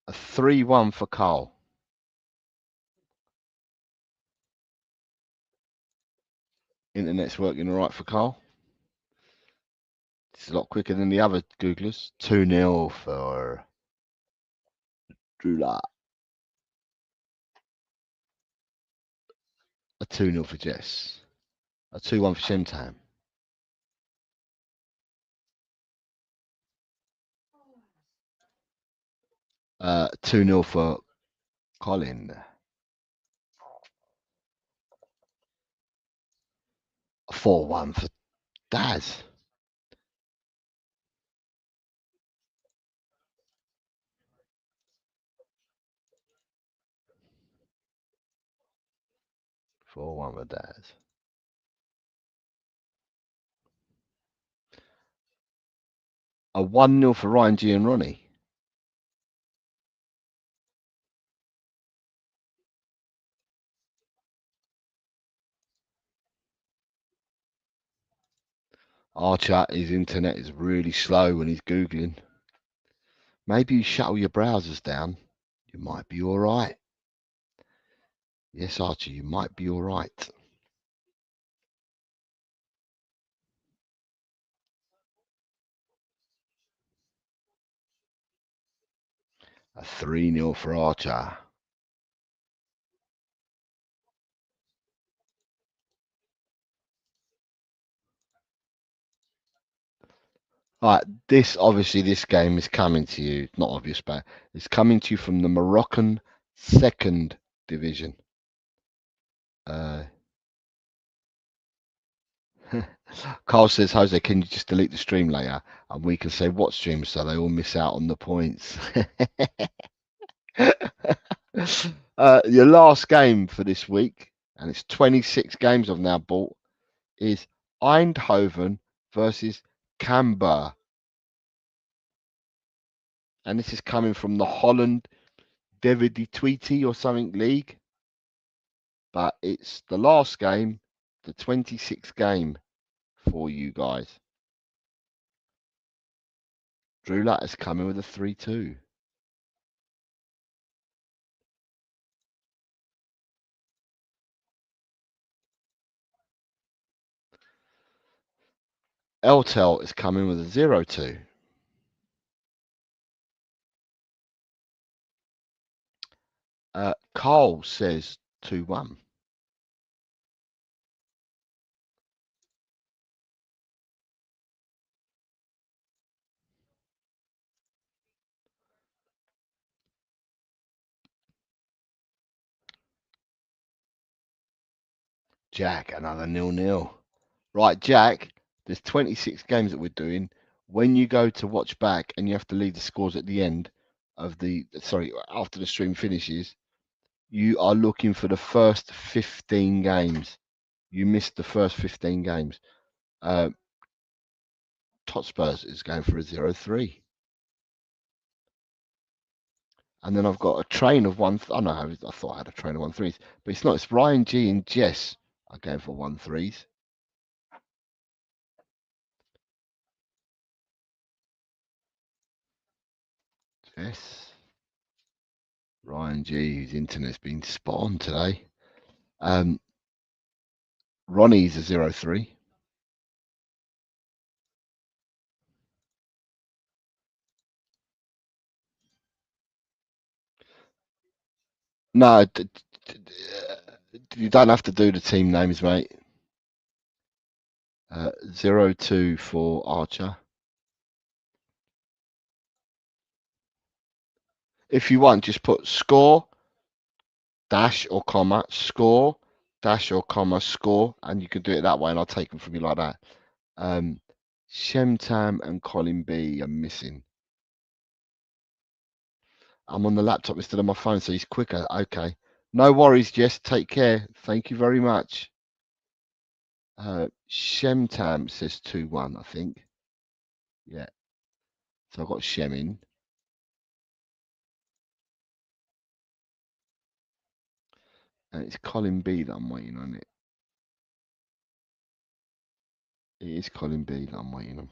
A 3-1 for Carl. Internet's working all right for Carl. It's a lot quicker than the other Googlers. 2-0 for Drula. A 2-0 for Jess. A 2-1 for Shemtam. Uh, 2-0 for Colin. A 4-1 for Daz. 4-1 with Daz. A 1-0 for Ryan G and Ronnie. Archer, his internet is really slow when he's Googling. Maybe you shuttle your browsers down. You might be all right. Yes, Archer, you might be all right. A 3-0 for Archer. All right, this game is coming to you. Not obvious, but it's coming to you from the Moroccan second division. Carl says, Jose, can you just delete the stream later? And we can say what stream so they all miss out on the points. Your last game for this week, and it's 26 games I've now bought, is Eindhoven versus Cambuur. And this is coming from the Holland Devidi Tweety or something league. But it's the last game, the 26th game for you guys. Drew Latter's coming with a 3-2. Eltel is coming with a 0-2. Carl says 2-1. Jack, another 0-0. Right, Jack, there's 26 games that we're doing. When you go to watch back and you have to leave the scores at the end of after the stream finishes, you are looking for the first 15 games. You missed the first 15 games. Totspurs is going for a 0-3. And then I've got a train of one. I know, I thought I had a train of 1-3s, but it's not. It's Ryan G and Jess are going for 1-3s. Jess. Ryan G, whose internet's been spot on today. Ronnie's a 0-3. No, you don't have to do the team names, mate. 0-2 for Archer. If you want, just put score, dash or comma, score, dash or comma, score, and you can do it that way, and I'll take them from you like that. Shemtam and Colin B are missing. I'm on the laptop instead of my phone, so he's quicker. Okay. No worries, Jess. Take care. Thank you very much. Shemtam says 2-1, I think. Yeah. So I've got Shem in. And it's Colin B that I'm waiting on it. It is Colin B that I'm waiting on.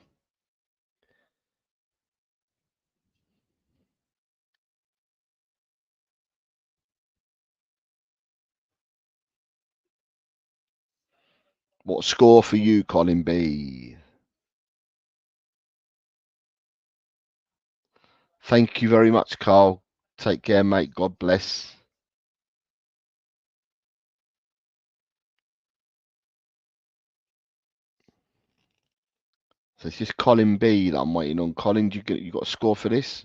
What score for you, Colin B? Thank you very much, Carl. Take care, mate. God bless. So it's just Colin B that I'm waiting on. Colin, you got a score for this?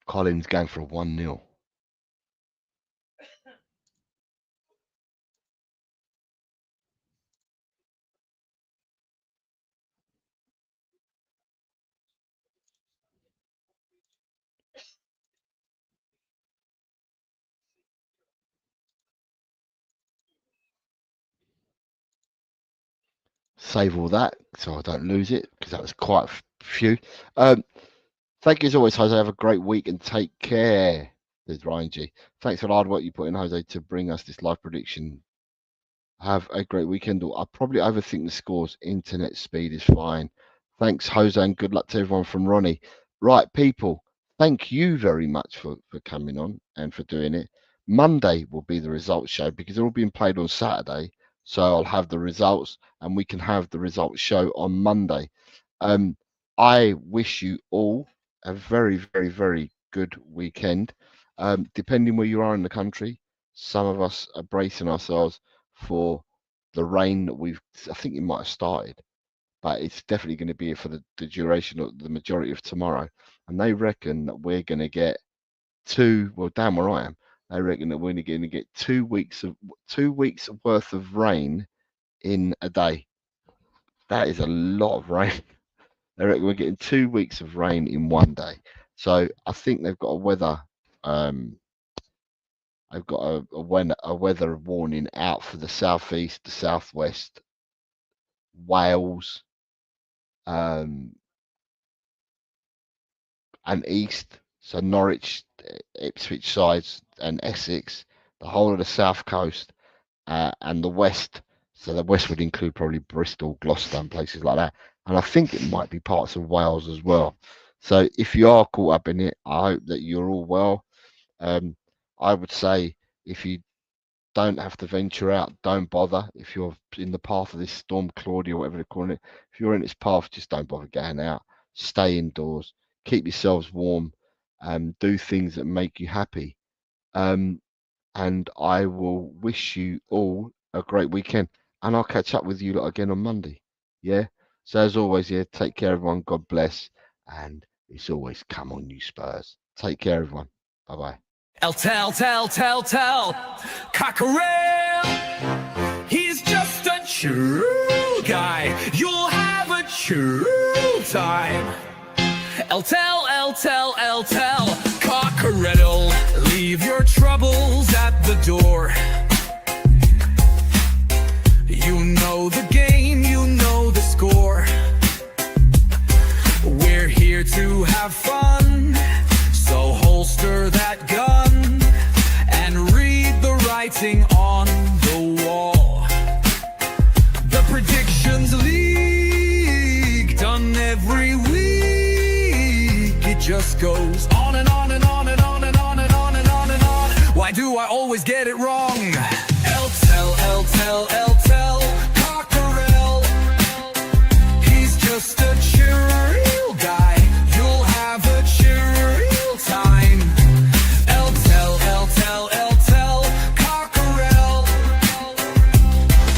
Colin's going for a 1-0. save all that so I don't lose it, because that was quite a few. Thank you as always, Jose. Have a great week and take care. There's Ryan G. Thanks for the hard work you put in, Jose, to bring us this live prediction. Have a great weekend. I probably overthink the scores. Internet speed is fine. Thanks, Jose, and good luck to everyone from Ronnie. Right, people, thank you very much for coming on and for doing it. Monday will be the results show because they're all being played on Saturday. So I'll have the results and we can have the results show on Monday. I wish you all a very, very, very good weekend. Depending where you are in the country, some of us are bracing ourselves for the rain that I think it might have started, but it's definitely going to be for the duration of the majority of tomorrow. And they reckon that we're going to get down where I am, they reckon that we're going to get 2 weeks worth of rain in a day. That is a lot of rain. They reckon we're getting 2 weeks of rain in one day. So I think they've got a weather I've got a weather warning out for the southeast, the southwest, Wales, and east. So Norwich, Ipswich sides, and Essex, the whole of the south coast, and the west. So the west would include probably Bristol, Gloucester, and places like that. And I think it might be parts of Wales as well. So if you are caught up in it, I hope that you're all well. I would say if you don't have to venture out, don't bother. If you're in the path of this storm, Claudia, or whatever they're calling it, if you're in its path, just don't bother going out. Stay indoors, keep yourselves warm, do things that make you happy. And I will wish you all a great weekend. And I'll catch up with you lot again on Monday. Yeah. So as always, yeah, take care, everyone. God bless. And it's always come on, you Spurs. Take care, everyone. Bye-bye. Tell, Cockerel. He's just a true guy. You'll have a true time. Tell, Cockerel. Leave your troubles at the door. You know the game, you know the score. We're here to have fun, so holster that gun and read the writing on the wall. The predictions leak, done every week. It just goes on and on and on and on and on and on and on and on. Why do I always get it wrong? Tell, Cockerel. He's just a chill guy. You'll have a chill time. Tell, Cockerel.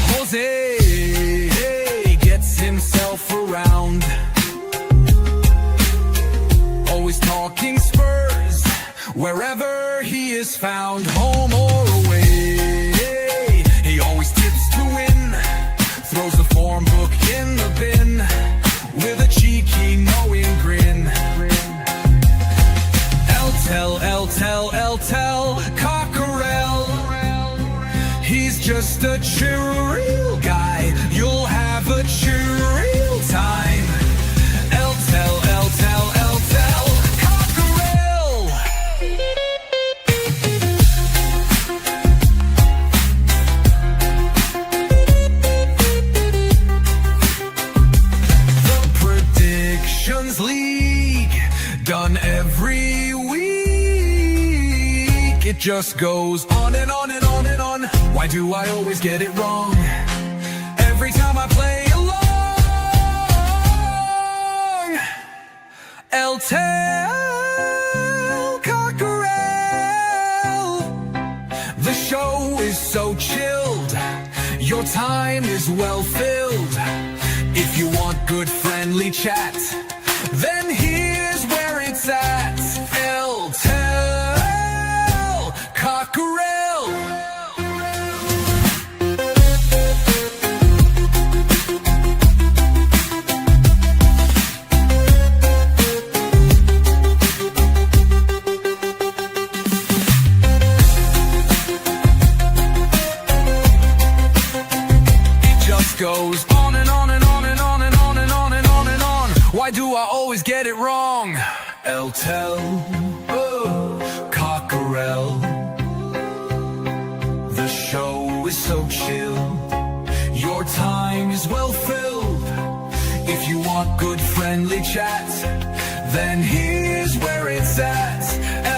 Jose gets himself around. Always talking Spurs, wherever he is found, home or away. He always tips to win, throws the form book in the bin with a cheeky knowing grin. Tell, Cockerel. He's just a chill guy. You'll have a chill time. Tell, Cockerel. The Predictions League, done every week. It just goes on and on and on and on. Why do I always get it wrong? Every time I play along. Tell, Cockerel. The show is so chilled, your time is well filled. If you want good friendly chat, then here's where it's at. Tell, Cockerel. It just goes on and on and on. always get it wrong. El Tel, oh, Cockerel. The show is so chill. Your time is well filled. If you want good friendly chat, then here's where it's at.